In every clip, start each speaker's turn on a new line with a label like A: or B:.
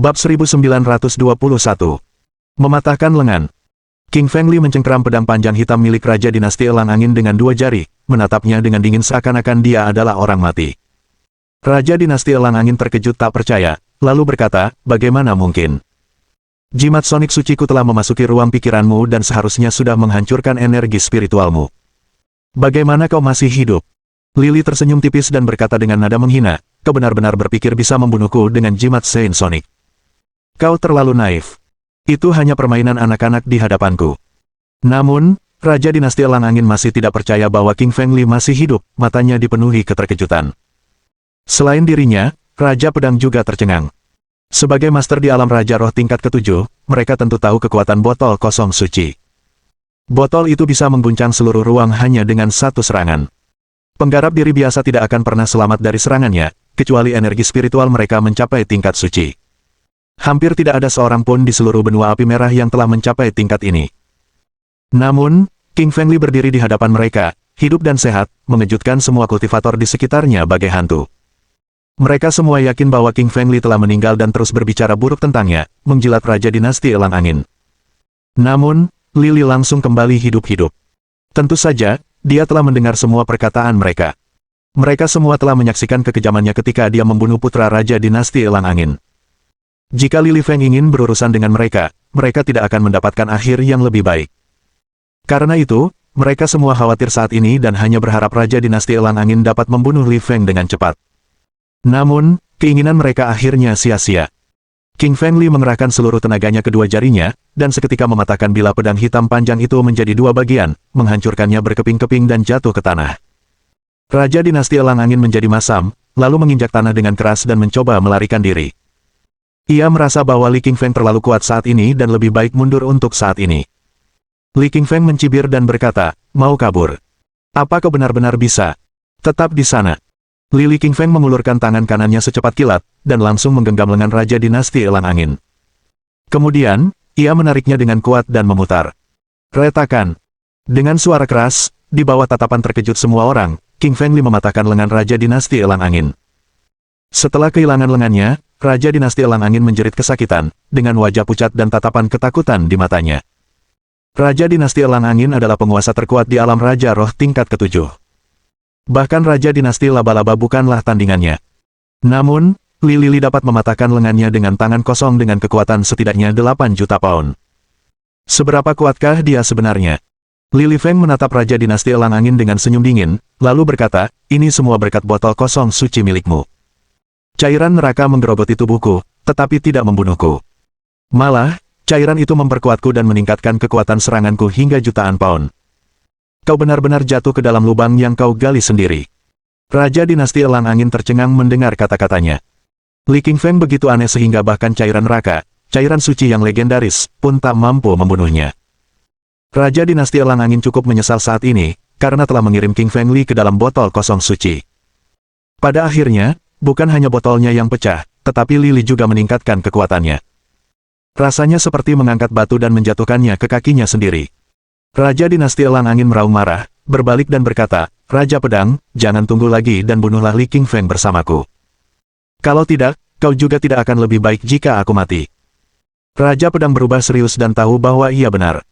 A: Bab 1921. Mematahkan lengan. King Feng Li mencengkeram pedang panjang hitam milik Raja Dinasti Elang Angin dengan dua jari, menatapnya dengan dingin seakan-akan dia adalah orang mati. Raja Dinasti Elang Angin terkejut tak percaya, lalu berkata, bagaimana mungkin? Jimat sonik suciku telah memasuki ruang pikiranmu dan seharusnya sudah menghancurkan energi spiritualmu. Bagaimana kau masih hidup? Lily tersenyum tipis dan berkata dengan nada menghina, kau benar-benar berpikir bisa membunuhku dengan jimat Sein Sonic. Kau terlalu naif. Itu hanya permainan anak-anak di hadapanku. Namun, Raja Dinasti Elang Angin masih tidak percaya bahwa King Feng Li masih hidup, matanya dipenuhi keterkejutan. Selain dirinya, Raja Pedang juga tercengang. Sebagai master di alam Raja Roh tingkat ke-7, mereka tentu tahu kekuatan botol kosong suci. Botol itu bisa mengguncang seluruh ruang hanya dengan satu serangan. Penggarap diri biasa tidak akan pernah selamat dari serangannya, kecuali energi spiritual mereka mencapai tingkat suci. Hampir tidak ada seorang pun di seluruh benua api merah yang telah mencapai tingkat ini. Namun, King Feng Li berdiri di hadapan mereka, hidup dan sehat, mengejutkan semua kultivator di sekitarnya bagai hantu. Mereka semua yakin bahwa King Feng Li telah meninggal dan terus berbicara buruk tentangnya, menjilat Raja Dinasti Elang Angin. Namun, Lily langsung kembali hidup-hidup. Tentu saja, dia telah mendengar semua perkataan mereka. Mereka semua telah menyaksikan kekejamannya ketika dia membunuh putra Raja Dinasti Elang Angin. Jika Lily Feng ingin berurusan dengan mereka, mereka tidak akan mendapatkan akhir yang lebih baik. Karena itu, mereka semua khawatir saat ini dan hanya berharap Raja Dinasti Elang Angin dapat membunuh Li Feng dengan cepat. Namun, keinginan mereka akhirnya sia-sia. King Feng Li mengerahkan seluruh tenaganya kedua jarinya, dan seketika mematahkan bilah pedang hitam panjang itu menjadi dua bagian, menghancurkannya berkeping-keping dan jatuh ke tanah. Raja Dinasti Elang Angin menjadi masam, lalu menginjak tanah dengan keras dan mencoba melarikan diri. Ia merasa bahwa Li King Feng terlalu kuat saat ini dan lebih baik mundur untuk saat ini. Li King Feng mencibir dan berkata, mau kabur? Apa kau benar-benar bisa? Tetap di sana. Li King Feng mengulurkan tangan kanannya secepat kilat, dan langsung menggenggam lengan Raja Dinasti Elang Angin. Kemudian, ia menariknya dengan kuat dan memutar. Retakan. Dengan suara keras, di bawah tatapan terkejut semua orang, King Feng Li mematahkan lengan Raja Dinasti Elang Angin. Setelah kehilangan lengannya, Raja Dinasti Elang Angin menjerit kesakitan, dengan wajah pucat dan tatapan ketakutan di matanya. Raja Dinasti Elang Angin adalah penguasa terkuat di alam Raja Roh tingkat ke-7. Bahkan Raja Dinasti Laba-Laba bukanlah tandingannya. Namun, Lily dapat mematahkan lengannya dengan tangan kosong dengan kekuatan setidaknya 8 juta pound. Seberapa kuatkah dia sebenarnya? Li Feng menatap Raja Dinasti Elang Angin dengan senyum dingin, lalu berkata, ini semua berkat botol kosong suci milikmu. Cairan neraka menggerogoti tubuhku, tetapi tidak membunuhku. Malah, cairan itu memperkuatku dan meningkatkan kekuatan seranganku hingga jutaan pound. Kau benar-benar jatuh ke dalam lubang yang kau gali sendiri. Raja Dinasti Elang Angin tercengang mendengar kata-katanya. Li King Feng begitu aneh sehingga bahkan cairan neraka, cairan suci yang legendaris, pun tak mampu membunuhnya. Raja Dinasti Elang Angin cukup menyesal saat ini, karena telah mengirim King Feng Li ke dalam botol kosong suci. Pada akhirnya, bukan hanya botolnya yang pecah, tetapi Lily juga meningkatkan kekuatannya. Rasanya seperti mengangkat batu dan menjatuhkannya ke kakinya sendiri. Raja Dinasti Elang Angin meraung marah, berbalik dan berkata, Raja Pedang, jangan tunggu lagi dan bunuhlah Li King Feng bersamaku. Kalau tidak, kau juga tidak akan lebih baik jika aku mati. Raja Pedang berubah serius dan tahu bahwa ia benar.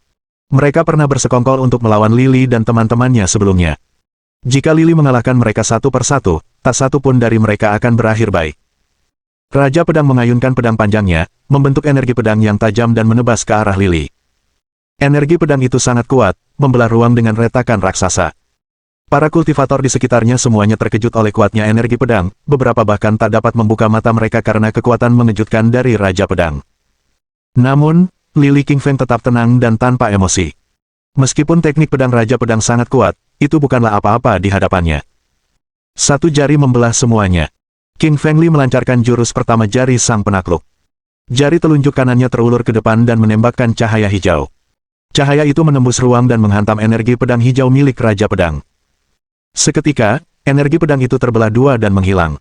A: Mereka pernah bersekongkol untuk melawan Lily dan teman-temannya sebelumnya. Jika Lily mengalahkan mereka satu persatu, tak satu pun dari mereka akan berakhir baik. Raja Pedang mengayunkan pedang panjangnya, membentuk energi pedang yang tajam dan menebas ke arah Lily. Energi pedang itu sangat kuat, membelah ruang dengan retakan raksasa. Para kultivator di sekitarnya semuanya terkejut oleh kuatnya energi pedang, beberapa bahkan tak dapat membuka mata mereka karena kekuatan mengejutkan dari Raja Pedang. Namun, Lily King Feng tetap tenang dan tanpa emosi. Meskipun teknik pedang Raja Pedang sangat kuat, itu bukanlah apa-apa di hadapannya. Satu jari membelah semuanya. King Feng Li melancarkan jurus pertama jari sang penakluk. Jari telunjuk kanannya terulur ke depan dan menembakkan cahaya hijau. Cahaya itu menembus ruang dan menghantam energi pedang hijau milik Raja Pedang. Seketika, energi pedang itu terbelah dua dan menghilang.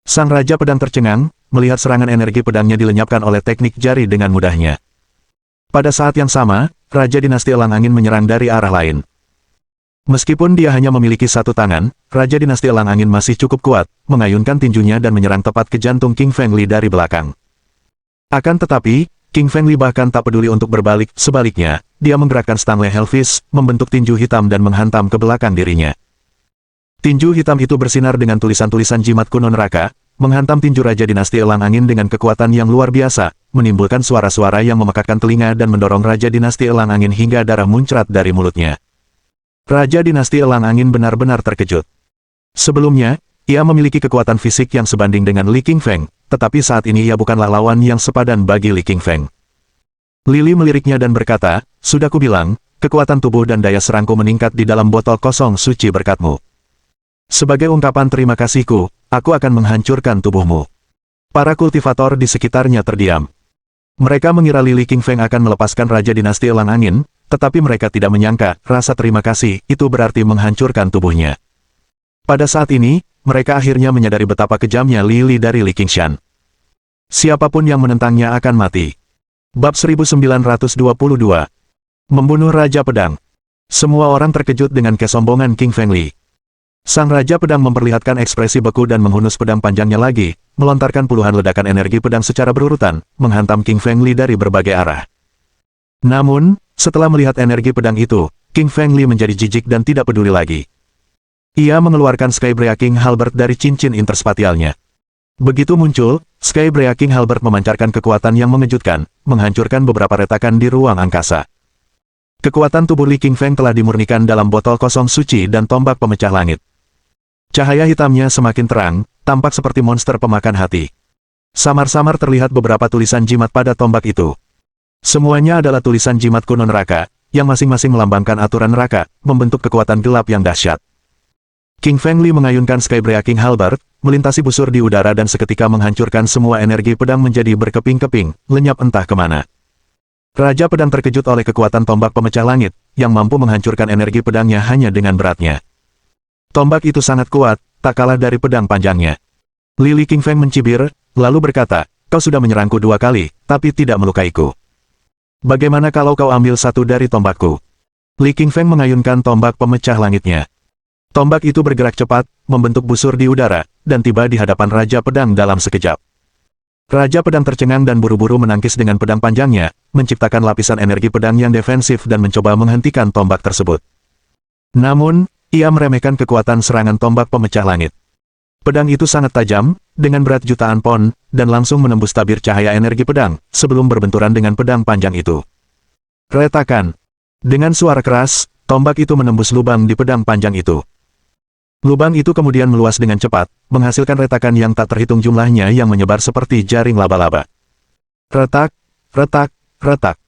A: Sang Raja Pedang tercengang, melihat serangan energi pedangnya dilenyapkan oleh teknik jari dengan mudahnya. Pada saat yang sama, Raja Dinasti Elang Angin menyerang dari arah lain. Meskipun dia hanya memiliki satu tangan, Raja Dinasti Elang Angin masih cukup kuat, mengayunkan tinjunya dan menyerang tepat ke jantung King Feng Li dari belakang. Akan tetapi, King Fengli bahkan tak peduli untuk berbalik, sebaliknya, dia menggerakkan Stanley Hellfish, membentuk tinju hitam dan menghantam ke belakang dirinya. Tinju hitam itu bersinar dengan tulisan-tulisan jimat kuno neraka, menghantam tinju Raja Dinasti Elang Angin dengan kekuatan yang luar biasa, menimbulkan suara-suara yang memekakkan telinga dan mendorong Raja Dinasti Elang Angin hingga darah muncrat dari mulutnya. Raja Dinasti Elang Angin benar-benar terkejut. Sebelumnya, ia memiliki kekuatan fisik yang sebanding dengan Li Qingfeng, tetapi saat ini ia bukanlah lawan yang sepadan bagi Li Qingfeng. Lili meliriknya dan berkata, "Sudah kubilang, kekuatan tubuh dan daya serangku meningkat di dalam botol kosong suci berkatmu. Sebagai ungkapan terima kasihku, aku akan menghancurkan tubuhmu." Para kultivator di sekitarnya terdiam. Mereka mengira Li Qingfeng akan melepaskan Raja Dinasti Elang Angin, tetapi mereka tidak menyangka, rasa terima kasih itu berarti menghancurkan tubuhnya. Pada saat ini, mereka akhirnya menyadari betapa kejamnya Lili dari Li Qingshan. Siapapun yang menentangnya akan mati. Bab 1922. Membunuh Raja Pedang. Semua orang terkejut dengan kesombongan King Fengli. Sang Raja Pedang memperlihatkan ekspresi beku dan menghunus pedang panjangnya lagi, melontarkan puluhan ledakan energi pedang secara berurutan, menghantam King Fengli dari berbagai arah. Namun, setelah melihat energi pedang itu, King Fengli menjadi jijik dan tidak peduli lagi. Ia mengeluarkan Sky Breaking Halberd dari cincin interspatialnya. Begitu muncul, Sky Breaking Halberd memancarkan kekuatan yang mengejutkan, menghancurkan beberapa retakan di ruang angkasa. Kekuatan tubuh Li Qingfeng telah dimurnikan dalam botol kosong suci dan tombak pemecah langit. Cahaya hitamnya semakin terang, tampak seperti monster pemakan hati. Samar-samar terlihat beberapa tulisan jimat pada tombak itu. Semuanya adalah tulisan jimat kuno neraka, yang masing-masing melambangkan aturan neraka, membentuk kekuatan gelap yang dahsyat. King Fengli mengayunkan Sky Breaking Halberd, melintasi busur di udara dan seketika menghancurkan semua energi pedang menjadi berkeping-keping, lenyap entah kemana. Raja Pedang terkejut oleh kekuatan tombak pemecah langit, yang mampu menghancurkan energi pedangnya hanya dengan beratnya. Tombak itu sangat kuat, tak kalah dari pedang panjangnya. Li Qingfeng mencibir, lalu berkata, "Kau sudah menyerangku 2 kali, tapi tidak melukaiku. Bagaimana kalau kau ambil satu dari tombakku?" Li Qingfeng mengayunkan tombak pemecah langitnya. Tombak itu bergerak cepat, membentuk busur di udara, dan tiba di hadapan Raja Pedang dalam sekejap. Raja Pedang tercengang dan buru-buru menangkis dengan pedang panjangnya, menciptakan lapisan energi pedang yang defensif dan mencoba menghentikan tombak tersebut. Namun, ia meremehkan kekuatan serangan tombak pemecah langit. Pedang itu sangat tajam, dengan berat jutaan pon, dan langsung menembus tabir cahaya energi pedang, sebelum berbenturan dengan pedang panjang itu. Retakan. Dengan suara keras, tombak itu menembus lubang di pedang panjang itu. Lubang itu kemudian meluas dengan cepat, menghasilkan retakan yang tak terhitung jumlahnya yang menyebar seperti jaring laba-laba. Retak, retak, retak.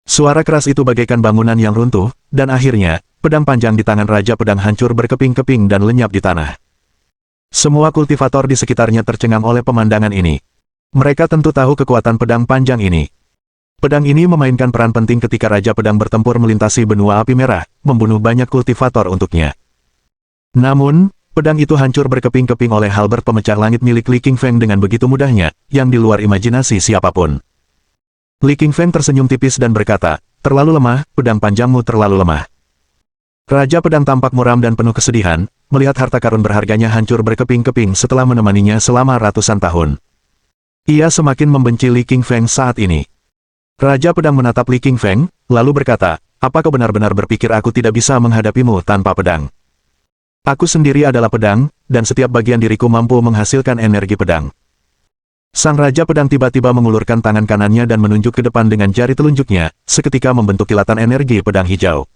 A: Suara keras itu bagaikan bangunan yang runtuh, dan akhirnya, pedang panjang di tangan Raja Pedang hancur berkeping-keping dan lenyap di tanah. Semua kultivator di sekitarnya tercengang oleh pemandangan ini. Mereka tentu tahu kekuatan pedang panjang ini. Pedang ini memainkan peran penting ketika Raja Pedang bertempur melintasi benua api merah, membunuh banyak kultivator untuknya. Namun, pedang itu hancur berkeping-keping oleh halberd pemecah langit milik Li Qingfeng dengan begitu mudahnya, yang di luar imajinasi siapapun. Li Qingfeng tersenyum tipis dan berkata, "Terlalu lemah, pedang panjangmu terlalu lemah." Raja Pedang tampak muram dan penuh kesedihan, melihat harta karun berharganya hancur berkeping-keping setelah menemaninya selama ratusan tahun. Ia semakin membenci Li Qingfeng saat ini. Raja Pedang menatap Li Qingfeng, lalu berkata, "Apa kau benar-benar berpikir aku tidak bisa menghadapimu tanpa pedang? Aku sendiri adalah pedang, dan setiap bagian diriku mampu menghasilkan energi pedang." Sang Raja Pedang tiba-tiba mengulurkan tangan kanannya dan menunjuk ke depan dengan jari telunjuknya, seketika membentuk kilatan energi pedang hijau.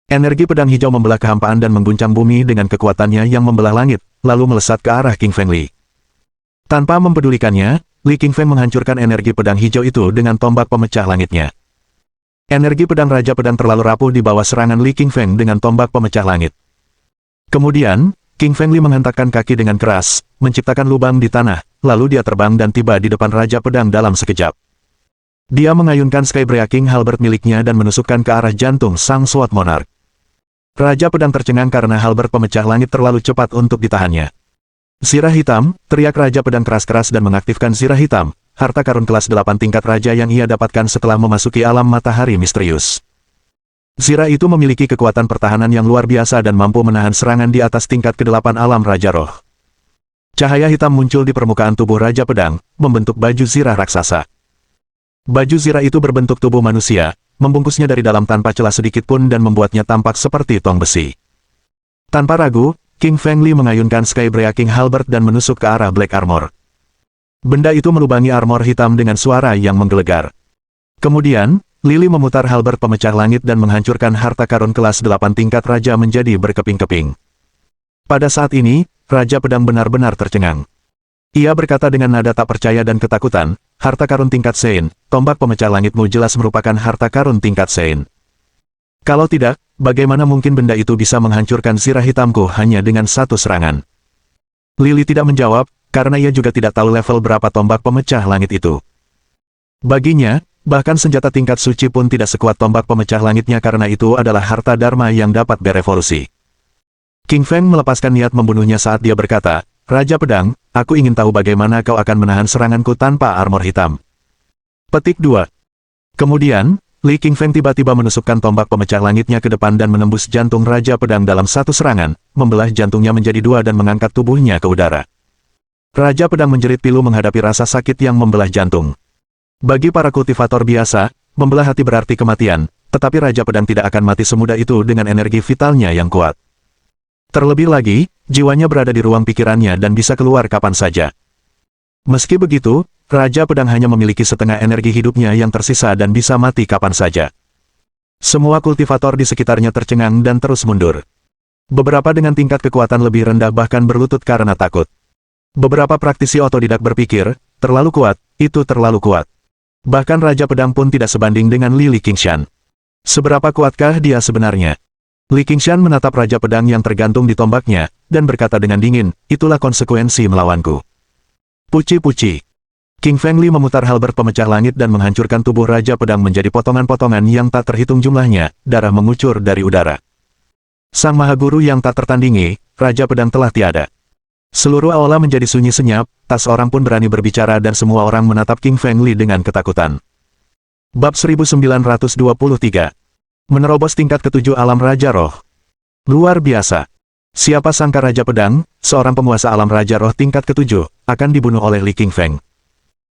A: Energi pedang hijau membelah kehampaan dan mengguncang bumi dengan kekuatannya yang membelah langit, lalu melesat ke arah King Fengli. Tanpa mempedulikannya, Li Qingfeng menghancurkan energi pedang hijau itu dengan tombak pemecah langitnya. Energi pedang Raja Pedang terlalu rapuh di bawah serangan Li Qingfeng dengan tombak pemecah langit. Kemudian, King Fengli menghentakkan kaki dengan keras, menciptakan lubang di tanah, lalu dia terbang dan tiba di depan Raja Pedang dalam sekejap. Dia mengayunkan Sky Breaking Halberd miliknya dan menusukkan ke arah jantung Sang Sword Monarch. Raja Pedang tercengang karena halberd pemecah langit terlalu cepat untuk ditahannya. "Zirah hitam," teriak Raja Pedang keras-keras dan mengaktifkan zirah hitam, harta karun kelas 8 tingkat raja yang ia dapatkan setelah memasuki alam matahari misterius. Zirah itu memiliki kekuatan pertahanan yang luar biasa dan mampu menahan serangan di atas tingkat ke-8 alam Raja Roh. Cahaya hitam muncul di permukaan tubuh Raja Pedang, membentuk baju zirah raksasa. Baju Zira itu berbentuk tubuh manusia, membungkusnya dari dalam tanpa celah sedikit pun dan membuatnya tampak seperti tong besi. Tanpa ragu, King Feng Li mengayunkan Sky Breaking Halberd dan menusuk ke arah Black Armor. Benda itu melubangi armor hitam dengan suara yang menggelegar. Kemudian, Lily memutar halberd pemecah langit dan menghancurkan harta karun kelas 8 tingkat raja menjadi berkeping-keping. Pada saat ini, Raja Pedang benar-benar tercengang. Ia berkata dengan nada tak percaya dan ketakutan, harta karun tingkat Sein, tombak pemecah langitmu jelas merupakan harta karun tingkat Sein. Kalau tidak, bagaimana mungkin benda itu bisa menghancurkan zirah hitamku hanya dengan satu serangan? Lily tidak menjawab, karena ia juga tidak tahu level berapa tombak pemecah langit itu. Baginya, bahkan senjata tingkat suci pun tidak sekuat tombak pemecah langitnya karena itu adalah harta dharma yang dapat berevolusi. King Feng melepaskan niat membunuhnya saat dia berkata, Raja Pedang, aku ingin tahu bagaimana kau akan menahan seranganku tanpa armor hitam. Petik 2. Kemudian, Li King Feng tiba-tiba menusukkan tombak pemecah langitnya ke depan dan menembus jantung Raja Pedang dalam satu serangan, membelah jantungnya menjadi dua dan mengangkat tubuhnya ke udara. Raja Pedang menjerit pilu menghadapi rasa sakit yang membelah jantung. Bagi para kultivator biasa, membelah hati berarti kematian, tetapi Raja Pedang tidak akan mati semudah itu dengan energi vitalnya yang kuat. Terlebih lagi, jiwanya berada di ruang pikirannya dan bisa keluar kapan saja. Meski begitu, Raja Pedang hanya memiliki setengah energi hidupnya yang tersisa dan bisa mati kapan saja. Semua kultivator di sekitarnya tercengang dan terus mundur. Beberapa dengan tingkat kekuatan lebih rendah bahkan berlutut karena takut. Beberapa praktisi otodidak berpikir, terlalu kuat, itu terlalu kuat. Bahkan Raja Pedang pun tidak sebanding dengan Li Qingshan. Seberapa kuatkah dia sebenarnya? Li Qingshan menatap Raja Pedang yang tergantung di tombaknya, dan berkata dengan dingin, itulah konsekuensi melawanku. Puci-puci. King Feng Li memutar halberd pemecah langit dan menghancurkan tubuh Raja Pedang menjadi potongan-potongan yang tak terhitung jumlahnya, darah mengucur dari udara. Sang Mahaguru yang tak tertandingi, Raja Pedang telah tiada. Seluruh aula menjadi sunyi senyap, tak seorang pun berani berbicara dan semua orang menatap King Feng Li dengan ketakutan. Bab 1923. Menerobos tingkat ketujuh alam Raja Roh. Luar biasa. Siapa sangka Raja Pedang, seorang penguasa alam Raja Roh tingkat ketujuh, akan dibunuh oleh Li King Feng.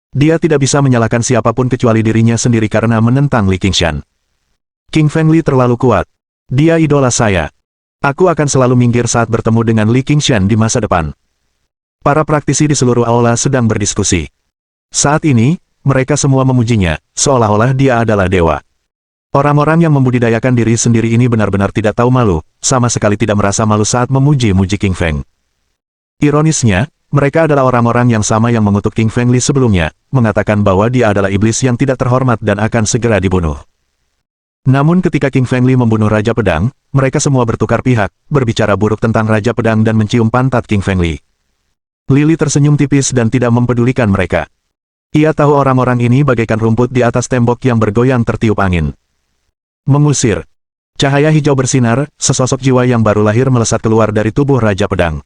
A: Dia tidak bisa menyalahkan siapapun kecuali dirinya sendiri karena menentang Li Qingshan. King Feng Li terlalu kuat. Dia idola saya. Aku akan selalu minggir saat bertemu dengan Li Qingshan di masa depan. Para praktisi di seluruh aula sedang berdiskusi. Saat ini, mereka semua memujinya, seolah-olah dia adalah dewa. Orang-orang yang membudidayakan diri sendiri ini benar-benar tidak tahu malu, sama sekali tidak merasa malu saat memuji-muji King Feng. Ironisnya, mereka adalah orang-orang yang sama yang mengutuk King Feng Li sebelumnya, mengatakan bahwa dia adalah iblis yang tidak terhormat dan akan segera dibunuh. Namun ketika King Feng Li membunuh Raja Pedang, mereka semua bertukar pihak, berbicara buruk tentang Raja Pedang dan mencium pantat King Feng Li. Lily tersenyum tipis dan tidak mempedulikan mereka. Ia tahu orang-orang ini bagaikan rumput di atas tembok yang bergoyang tertiup angin. Mengusir. Cahaya hijau bersinar, sesosok jiwa yang baru lahir melesat keluar dari tubuh Raja Pedang.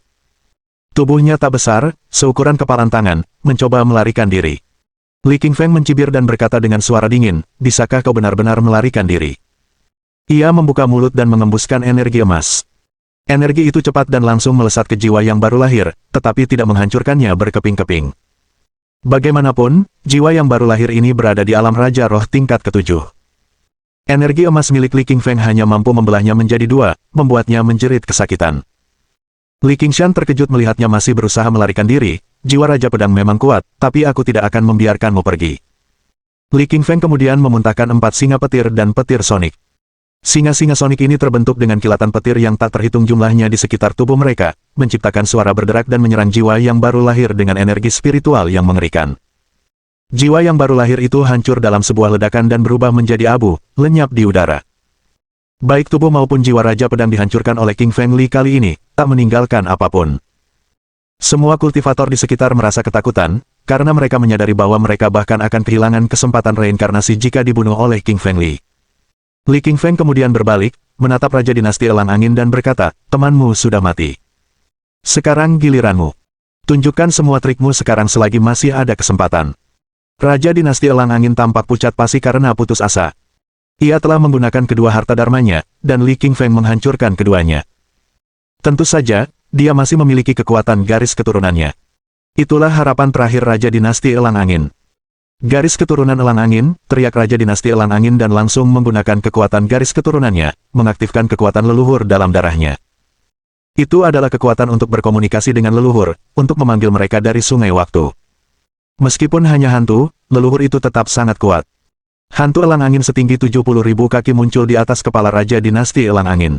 A: Tubuhnya tak besar, seukuran kepalan tangan, mencoba melarikan diri. Li King Feng mencibir dan berkata dengan suara dingin, bisakah kau benar-benar melarikan diri? Ia membuka mulut dan mengembuskan energi emas. Energi itu cepat dan langsung melesat ke jiwa yang baru lahir, tetapi tidak menghancurkannya berkeping-keping. Bagaimanapun, jiwa yang baru lahir ini berada di alam Raja Roh tingkat ketujuh. Energi emas milik Li King Feng hanya mampu membelahnya menjadi dua, membuatnya menjerit kesakitan. Li Qingshan terkejut melihatnya masih berusaha melarikan diri, jiwa Raja Pedang memang kuat, tapi aku tidak akan membiarkanmu pergi. Li King Feng kemudian memuntahkan 4 singa petir dan petir sonik. Singa-singa sonik ini terbentuk dengan kilatan petir yang tak terhitung jumlahnya di sekitar tubuh mereka, menciptakan suara berderak dan menyerang jiwa yang baru lahir dengan energi spiritual yang mengerikan. Jiwa yang baru lahir itu hancur dalam sebuah ledakan dan berubah menjadi abu, lenyap di udara. Baik tubuh maupun jiwa Raja Pedang dihancurkan oleh King Feng Li kali ini, tak meninggalkan apapun. Semua kultivator di sekitar merasa ketakutan, karena mereka menyadari bahwa mereka bahkan akan kehilangan kesempatan reinkarnasi jika dibunuh oleh King Feng Li. Li King Feng kemudian berbalik, menatap Raja Dinasti Elang Angin dan berkata, temanmu sudah mati. Sekarang giliranmu. Tunjukkan semua trikmu sekarang selagi masih ada kesempatan. Raja Dinasti Elang Angin tampak pucat pasi karena putus asa. Ia telah menggunakan kedua harta dharmanya, dan Li King Feng menghancurkan keduanya. Tentu saja, dia masih memiliki kekuatan garis keturunannya. Itulah harapan terakhir Raja Dinasti Elang Angin. Garis keturunan elang angin, teriak Raja Dinasti Elang Angin dan langsung menggunakan kekuatan garis keturunannya, mengaktifkan kekuatan leluhur dalam darahnya. Itu adalah kekuatan untuk berkomunikasi dengan leluhur, untuk memanggil mereka dari sungai waktu. Meskipun hanya hantu, leluhur itu tetap sangat kuat. Hantu elang angin setinggi 70.000 kaki muncul di atas kepala Raja Dinasti Elang Angin.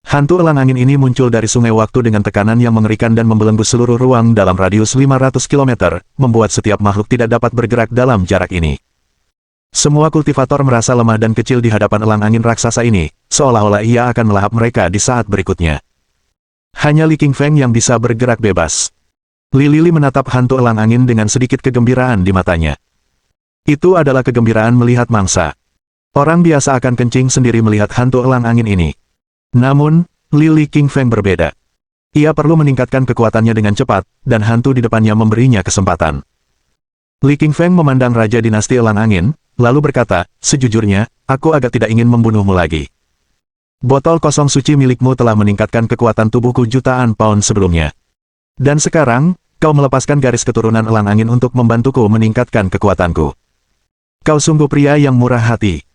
A: Hantu elang angin ini muncul dari sungai waktu dengan tekanan yang mengerikan dan membelenggu seluruh ruang dalam radius 500 km, membuat setiap makhluk tidak dapat bergerak dalam jarak ini. Semua kultivator merasa lemah dan kecil di hadapan elang angin raksasa ini, seolah-olah ia akan melahap mereka di saat berikutnya. Hanya Li Qingfeng yang bisa bergerak bebas. Li Lili menatap hantu elang angin dengan sedikit kegembiraan di matanya. Itu adalah kegembiraan melihat mangsa. Orang biasa akan kencing sendiri melihat hantu elang angin ini. Namun, Li Qingfeng berbeda. Ia perlu meningkatkan kekuatannya dengan cepat, dan hantu di depannya memberinya kesempatan. Li Qingfeng memandang Raja Dinasti Elang Angin, lalu berkata, "Sejujurnya, aku agak tidak ingin membunuhmu lagi. Botol kosong suci milikmu telah meningkatkan kekuatan tubuhku jutaan pound sebelumnya. Dan sekarang, kau melepaskan garis keturunan Elang Angin untuk membantuku meningkatkan kekuatanku. Kau sungguh pria yang murah hati."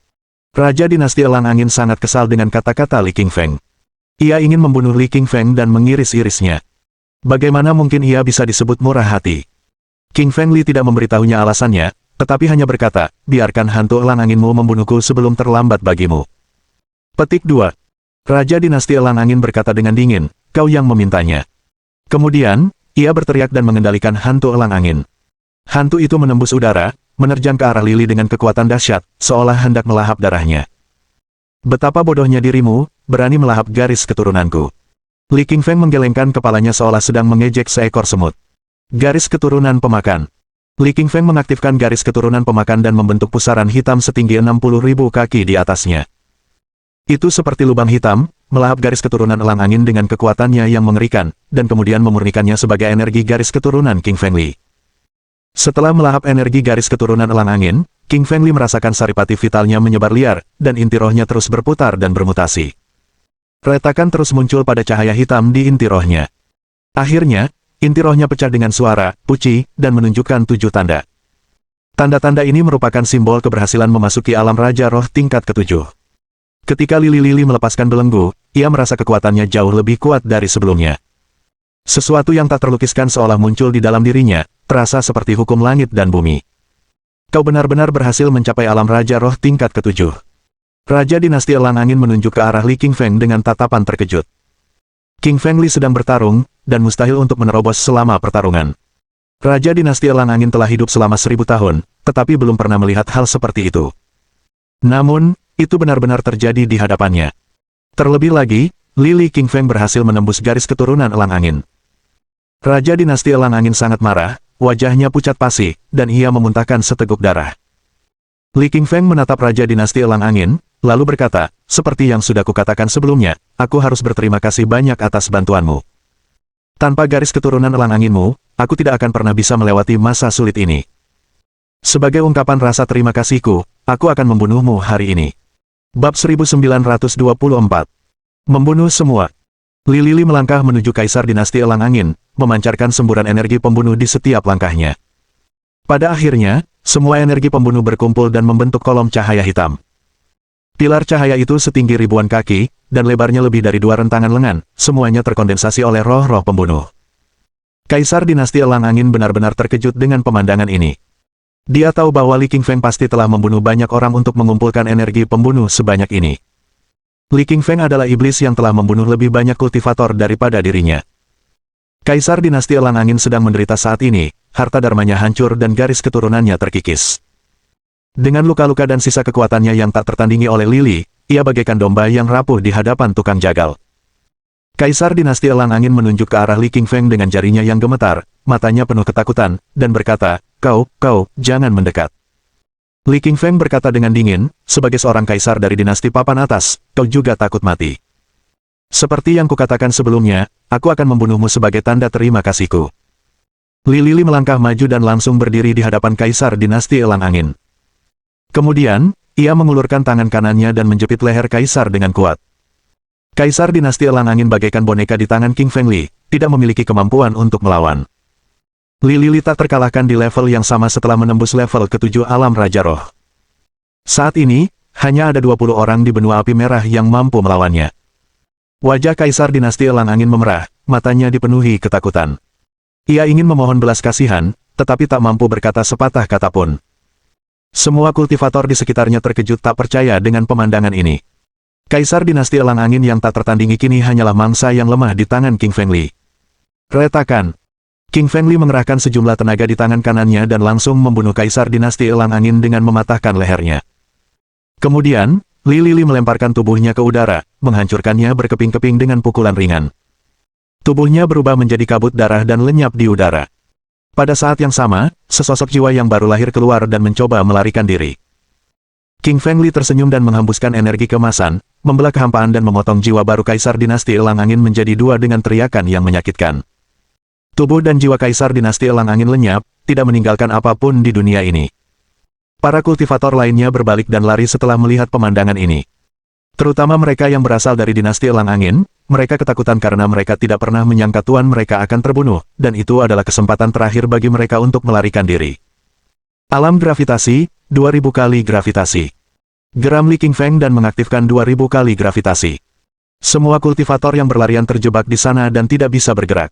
A: Raja Dinasti Elang Angin sangat kesal dengan kata-kata Li Qingfeng. Ia ingin membunuh Li Qingfeng dan mengiris-irisnya. Bagaimana mungkin ia bisa disebut murah hati? Qingfeng Li tidak memberitahunya alasannya, tetapi hanya berkata, "Biarkan hantu elang anginmu membunuhku sebelum terlambat bagimu." Petik 2. Raja Dinasti Elang Angin berkata dengan dingin, "Kau yang memintanya." Kemudian, ia berteriak dan mengendalikan hantu elang angin. Hantu itu menembus udara, menerjang ke arah Lili dengan kekuatan dahsyat, seolah hendak melahap darahnya. "Betapa bodohnya dirimu, berani melahap garis keturunanku." Li Qingfeng menggelengkan kepalanya seolah sedang mengejek seekor semut. Garis keturunan pemakan. Li Qingfeng mengaktifkan garis keturunan pemakan dan membentuk pusaran hitam setinggi 60.000 kaki di atasnya. Itu seperti lubang hitam, melahap garis keturunan elang angin dengan kekuatannya yang mengerikan, dan kemudian memurnikannya sebagai energi garis keturunan Qingfeng Li. Setelah melahap energi garis keturunan elang angin, Qingfeng Li merasakan saripati vitalnya menyebar liar, dan inti rohnya terus berputar dan bermutasi. Retakan terus muncul pada cahaya hitam di inti rohnya. Akhirnya, inti rohnya pecah dengan suara, puci, dan menunjukkan 7 tanda. Tanda-tanda ini merupakan simbol keberhasilan memasuki alam Raja Roh tingkat ke-7. Ketika Lili melepaskan belenggu, ia merasa kekuatannya jauh lebih kuat dari sebelumnya. Sesuatu yang tak terlukiskan seolah muncul di dalam dirinya, terasa seperti hukum langit dan bumi. "Kau benar-benar berhasil mencapai alam Raja Roh tingkat ke-7. Raja Dinasti Elang Angin menunjuk ke arah Li Qingfeng dengan tatapan terkejut. Qingfeng Li sedang bertarung, dan mustahil untuk menerobos selama pertarungan. Raja Dinasti Elang Angin telah hidup selama 1000 tahun, tetapi belum pernah melihat hal seperti itu. Namun, itu benar-benar terjadi di hadapannya. Terlebih lagi, Li Qingfeng berhasil menembus garis keturunan Elang Angin. Raja Dinasti Elang Angin sangat marah, wajahnya pucat pasi, dan ia memuntahkan seteguk darah. Li Qingfeng menatap Raja Dinasti Elang Angin, lalu berkata, "Seperti yang sudah kukatakan sebelumnya, aku harus berterima kasih banyak atas bantuanmu. Tanpa garis keturunan Elang Anginmu, aku tidak akan pernah bisa melewati masa sulit ini. Sebagai ungkapan rasa terima kasihku, aku akan membunuhmu hari ini." Bab 1924. Membunuh semua. Li Lili melangkah menuju Kaisar Dinasti Elang Angin, memancarkan semburan energi pembunuh di setiap langkahnya. Pada akhirnya, semua energi pembunuh berkumpul dan membentuk kolom cahaya hitam. Pilar cahaya itu setinggi ribuan kaki, dan lebarnya lebih dari 2 rentangan lengan, semuanya terkondensasi oleh roh-roh pembunuh. Kaisar Dinasti Elang Angin benar-benar terkejut dengan pemandangan ini. Dia tahu bahwa Li Qingfeng pasti telah membunuh banyak orang untuk mengumpulkan energi pembunuh sebanyak ini. Li Qingfeng adalah iblis yang telah membunuh lebih banyak kultivator daripada dirinya. Kaisar Dinasti Elang Angin sedang menderita saat ini, harta dharmanya hancur dan garis keturunannya terkikis. Dengan luka-luka dan sisa kekuatannya yang tak tertandingi oleh Lili, ia bagaikan domba yang rapuh di hadapan tukang jagal. Kaisar Dinasti Elang Angin menunjuk ke arah Li Qingfeng dengan jarinya yang gemetar, matanya penuh ketakutan, dan berkata, Kau, jangan mendekat." Li Qingfeng berkata dengan dingin, "Sebagai seorang kaisar dari dinasti papan atas, kau juga takut mati. Seperti yang kukatakan sebelumnya, aku akan membunuhmu sebagai tanda terima kasihku." Li Lili melangkah maju dan langsung berdiri di hadapan Kaisar Dinasti Elang Angin. Kemudian, ia mengulurkan tangan kanannya dan menjepit leher Kaisar dengan kuat. Kaisar Dinasti Elang Angin bagaikan boneka di tangan Qingfeng Li, tidak memiliki kemampuan untuk melawan. Li Lili tak terkalahkan di level yang sama setelah menembus level ke-7 alam Raja Roh. Saat ini, hanya ada 20 orang di benua api merah yang mampu melawannya. Wajah Kaisar Dinasti Elang Angin memerah, matanya dipenuhi ketakutan. Ia ingin memohon belas kasihan, tetapi tak mampu berkata sepatah kata pun. Semua kultivator di sekitarnya terkejut tak percaya dengan pemandangan ini. Kaisar Dinasti Elang Angin yang tak tertandingi kini hanyalah mangsa yang lemah di tangan King Fengli. Retakan. King Fengli mengerahkan sejumlah tenaga di tangan kanannya dan langsung membunuh Kaisar Dinasti Elang Angin dengan mematahkan lehernya. Kemudian, Li Lili melemparkan tubuhnya ke udara, menghancurkannya berkeping-keping dengan pukulan ringan. Tubuhnya berubah menjadi kabut darah dan lenyap di udara. Pada saat yang sama, sesosok jiwa yang baru lahir keluar dan mencoba melarikan diri. King Fengli tersenyum dan menghembuskan energi keemasan, membelah kehampaan dan memotong jiwa baru Kaisar Dinasti Elang Angin menjadi dua dengan teriakan yang menyakitkan. Tubuh dan jiwa Kaisar Dinasti Elang Angin lenyap, tidak meninggalkan apapun di dunia ini. Para kultivator lainnya berbalik dan lari setelah melihat pemandangan ini. Terutama mereka yang berasal dari Dinasti Elang Angin, mereka ketakutan karena mereka tidak pernah menyangka tuan mereka akan terbunuh, dan itu adalah kesempatan terakhir bagi mereka untuk melarikan diri. Alam gravitasi, 2000 kali gravitasi. Geram Li King Feng dan mengaktifkan 2000 kali gravitasi. Semua kultivator yang berlarian terjebak di sana dan tidak bisa bergerak.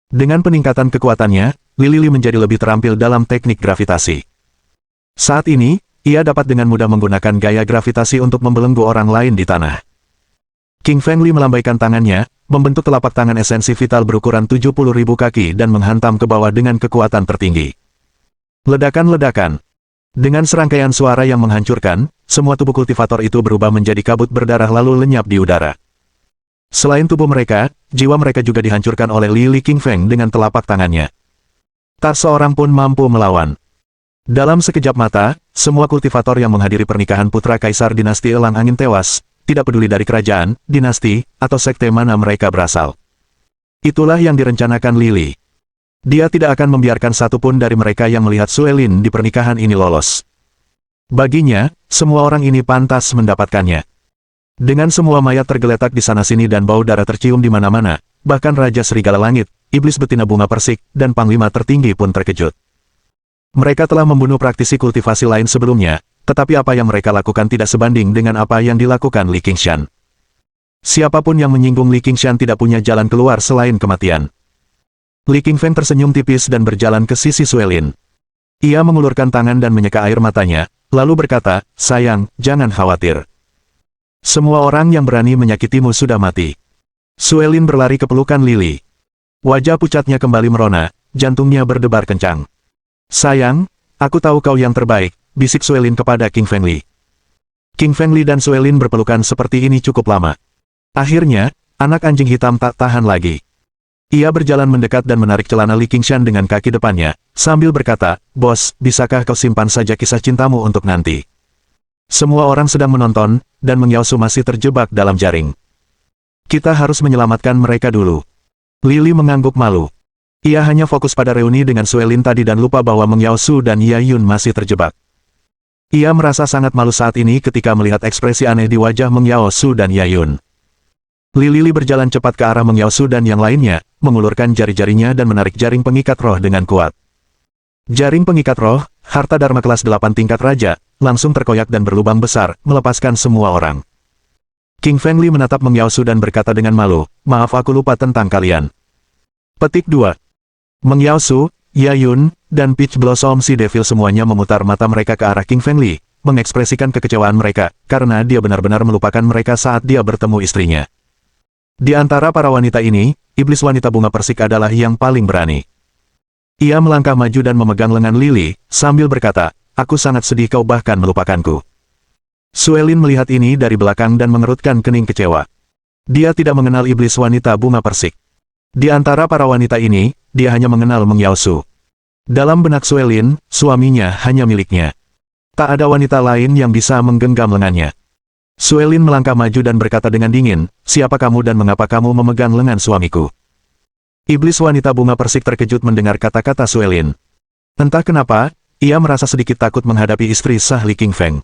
A: Dengan peningkatan kekuatannya, Li Lili menjadi lebih terampil dalam teknik gravitasi. Saat ini, ia dapat dengan mudah menggunakan gaya gravitasi untuk membelenggu orang lain di tanah. King Fengli melambaikan tangannya, membentuk telapak tangan esensi vital berukuran 70.000 kaki dan menghantam ke bawah dengan kekuatan tertinggi. Ledakan-ledakan. Dengan serangkaian suara yang menghancurkan, semua tubuh kultivator itu berubah menjadi kabut berdarah lalu lenyap di udara. Selain tubuh mereka, jiwa mereka juga dihancurkan oleh Li King Feng dengan telapak tangannya. Tak seorang pun mampu melawan. Dalam sekejap mata, semua kultivator yang menghadiri pernikahan putra Kaisar Dinasti Elang Angin tewas, tidak peduli dari kerajaan, dinasti, atau sekte mana mereka berasal. Itulah yang direncanakan Lili. Dia tidak akan membiarkan satupun dari mereka yang melihat Suelin di pernikahan ini lolos. Baginya, semua orang ini pantas mendapatkannya. Dengan semua mayat tergeletak di sana-sini dan bau darah tercium di mana-mana, bahkan Raja Serigala Langit, Iblis Betina Bunga Persik, dan Panglima tertinggi pun terkejut. Mereka telah membunuh praktisi kultivasi lain sebelumnya, tetapi apa yang mereka lakukan tidak sebanding dengan apa yang dilakukan Li Qingshan. Siapapun yang menyinggung Li Qingshan tidak punya jalan keluar selain kematian. Li Qingfeng tersenyum tipis dan berjalan ke sisi Suelin. Ia mengulurkan tangan dan menyeka air matanya, lalu berkata, "Sayang, jangan khawatir. Semua orang yang berani menyakitimu sudah mati." Suelin berlari ke pelukan Lili. Wajah pucatnya kembali merona, jantungnya berdebar kencang. "Sayang, aku tahu kau yang terbaik," bisik Suelin kepada King Fengli. King Fengli dan Suelin berpelukan seperti ini cukup lama. Akhirnya, anak anjing hitam tak tahan lagi. Ia berjalan mendekat dan menarik celana Li Qingshan dengan kaki depannya, sambil berkata, "Bos, bisakah kau simpan saja kisah cintamu untuk nanti?" Semua orang sedang menonton, dan Meng Yaosu masih terjebak dalam jaring. "Kita harus menyelamatkan mereka dulu." Lili mengangguk malu. Ia hanya fokus pada reuni dengan Suelin tadi dan lupa bahwa Meng Yaosu dan Yayun masih terjebak. Ia merasa sangat malu saat ini ketika melihat ekspresi aneh di wajah Meng Yaosu dan Yayun. Li Lili berjalan cepat ke arah Meng Yaosu dan yang lainnya, mengulurkan jari-jarinya dan menarik jaring pengikat roh dengan kuat. Jaring pengikat roh, harta dharma kelas 8 tingkat raja, langsung terkoyak dan berlubang besar, melepaskan semua orang. King Fengli menatap Meng Yaosu dan berkata dengan malu, "Maaf aku lupa tentang kalian." Petik 2. Meng Yaosu, Yayun, dan Peach Blossom si Devil semuanya memutar mata mereka ke arah King Fengli, mengekspresikan kekecewaan mereka, karena dia benar-benar melupakan mereka saat dia bertemu istrinya. Di antara para wanita ini, Iblis Wanita Bunga Persik adalah yang paling berani. Ia melangkah maju dan memegang lengan Lili, sambil berkata, "Aku sangat sedih kau bahkan melupakanku." Suelin melihat ini dari belakang dan mengerutkan kening kecewa. Dia tidak mengenal Iblis Wanita Bunga Persik. Di antara para wanita ini, dia hanya mengenal Meng Yaosu. Dalam benak Suelin, suaminya hanya miliknya. Tak ada wanita lain yang bisa menggenggam lengannya. Suelin melangkah maju dan berkata dengan dingin, "Siapa kamu dan mengapa kamu memegang lengan suamiku?" Iblis Wanita Bunga Persik terkejut mendengar kata-kata Suelin. Entah kenapa, ia merasa sedikit takut menghadapi istri sah Li Qingshan.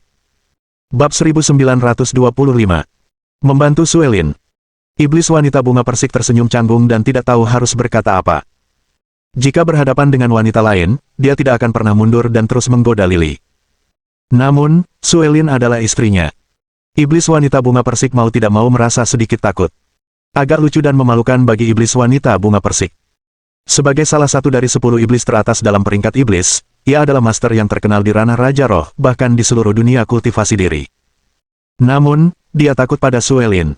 A: Bab 1925. Membantu Suelin. Iblis Wanita Bunga Persik tersenyum canggung dan tidak tahu harus berkata apa. Jika berhadapan dengan wanita lain, dia tidak akan pernah mundur dan terus menggoda Lily. Namun, Suelin adalah istrinya. Iblis wanita bunga persik mau tidak mau merasa sedikit takut. Agak lucu dan memalukan bagi iblis wanita bunga persik. Sebagai salah satu dari 10 iblis teratas dalam peringkat iblis, ia adalah master yang terkenal di ranah Raja Roh, bahkan di seluruh dunia kultivasi diri. Namun, dia takut pada Suelin.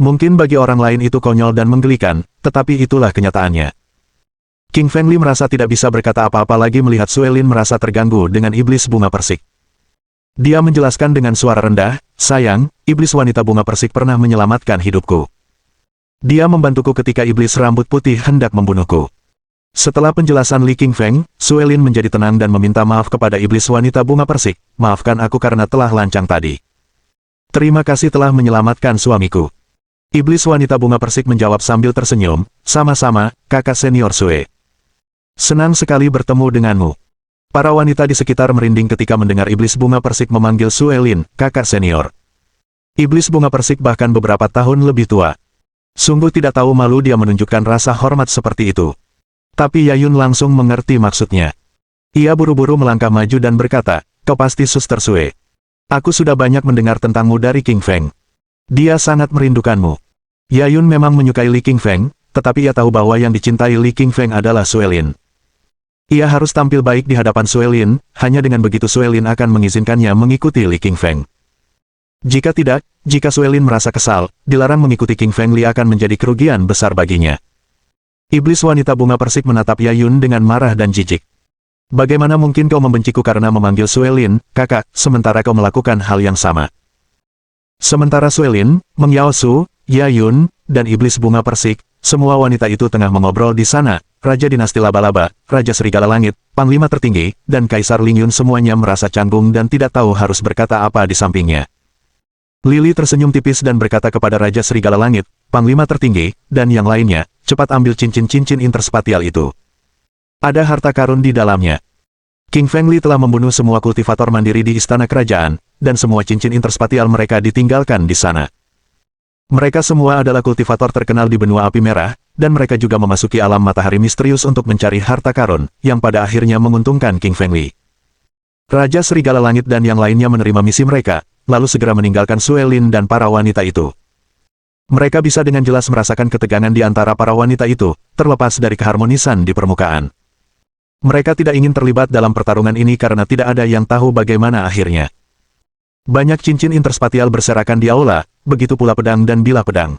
A: Mungkin bagi orang lain itu konyol dan menggelikan, tetapi itulah kenyataannya. King Fengli merasa tidak bisa berkata apa-apa lagi melihat Suelin merasa terganggu dengan iblis bunga persik. Dia menjelaskan dengan suara rendah, "Sayang, iblis wanita bunga persik pernah menyelamatkan hidupku. Dia membantuku ketika iblis rambut putih hendak membunuhku." Setelah penjelasan Li Qingfeng, Suelin menjadi tenang dan meminta maaf kepada iblis wanita bunga persik. "Maafkan aku karena telah lancang tadi. Terima kasih telah menyelamatkan suamiku." Iblis wanita bunga persik menjawab sambil tersenyum, "Sama-sama, kakak senior Sue. Senang sekali bertemu denganmu." Para wanita di sekitar merinding ketika mendengar iblis bunga persik memanggil Suelin, kakak senior. Iblis bunga persik bahkan beberapa tahun lebih tua. Sungguh tidak tahu malu dia menunjukkan rasa hormat seperti itu. Tapi Yayun langsung mengerti maksudnya. Ia buru-buru melangkah maju dan berkata, "Kau pasti Suster Sue. Aku sudah banyak mendengar tentangmu dari King Feng. Dia sangat merindukanmu." Yayun memang menyukai Li Qingfeng, tetapi ia tahu bahwa yang dicintai Li Qingfeng adalah Suelin. Ia harus tampil baik di hadapan Suelin, hanya dengan begitu Suelin akan mengizinkannya mengikuti Li Qingfeng. Jika tidak, jika Suelin merasa kesal, dilarang mengikuti King Feng Li akan menjadi kerugian besar baginya. Iblis wanita bunga persik menatap Yayun dengan marah dan jijik. "Bagaimana mungkin kau membenciku karena memanggil Suelin, kakak, sementara kau melakukan hal yang sama?" Sementara Suelin, Meng Yaosu, Yayun, dan iblis bunga persik, semua wanita itu tengah mengobrol di sana. Raja dinasti Laba-Laba, Raja Serigala Langit, Panglima tertinggi, dan Kaisar Lingyun semuanya merasa canggung dan tidak tahu harus berkata apa di sampingnya. Lily tersenyum tipis dan berkata kepada Raja Serigala Langit, Panglima tertinggi, dan yang lainnya, "Cepat ambil cincin-cincin interspatial itu. Ada harta karun di dalamnya." King Fengli telah membunuh semua kultivator mandiri di istana kerajaan, dan semua cincin interspatial mereka ditinggalkan di sana. Mereka semua adalah kultivator terkenal di benua api merah, dan mereka juga memasuki alam matahari misterius untuk mencari harta karun, yang pada akhirnya menguntungkan King Fengli. Raja Serigala Langit dan yang lainnya menerima misi mereka, lalu segera meninggalkan Suelin dan para wanita itu. Mereka bisa dengan jelas merasakan ketegangan di antara para wanita itu, terlepas dari keharmonisan di permukaan. Mereka tidak ingin terlibat dalam pertarungan ini karena tidak ada yang tahu bagaimana akhirnya. Banyak cincin interspatial berserakan di aula, begitu pula pedang dan bilah pedang.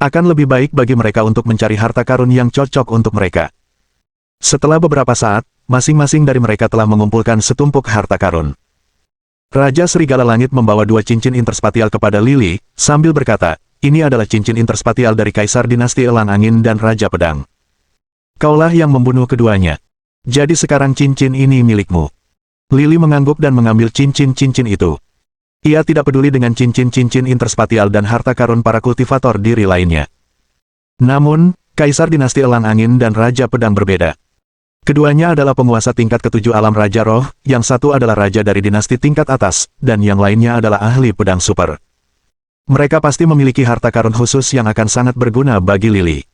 A: Akan lebih baik bagi mereka untuk mencari harta karun yang cocok untuk mereka. Setelah beberapa saat, masing-masing dari mereka telah mengumpulkan setumpuk harta karun. Raja Serigala Langit membawa 2 cincin interspatial kepada Lily, sambil berkata, "Ini adalah cincin interspatial dari Kaisar Dinasti Elang Angin dan Raja Pedang. Kaulah yang membunuh keduanya. Jadi sekarang cincin ini milikmu." Lily mengangguk dan mengambil cincin-cincin itu. Ia tidak peduli dengan cincin-cincin interspatial dan harta karun para kultivator diri lainnya. Namun, Kaisar Dinasti Elang Angin dan Raja Pedang berbeda. Keduanya adalah penguasa tingkat ke-7 alam Raja Roh, yang satu adalah raja dari dinasti tingkat atas, dan yang lainnya adalah ahli pedang super. Mereka pasti memiliki harta karun khusus yang akan sangat berguna bagi Lily.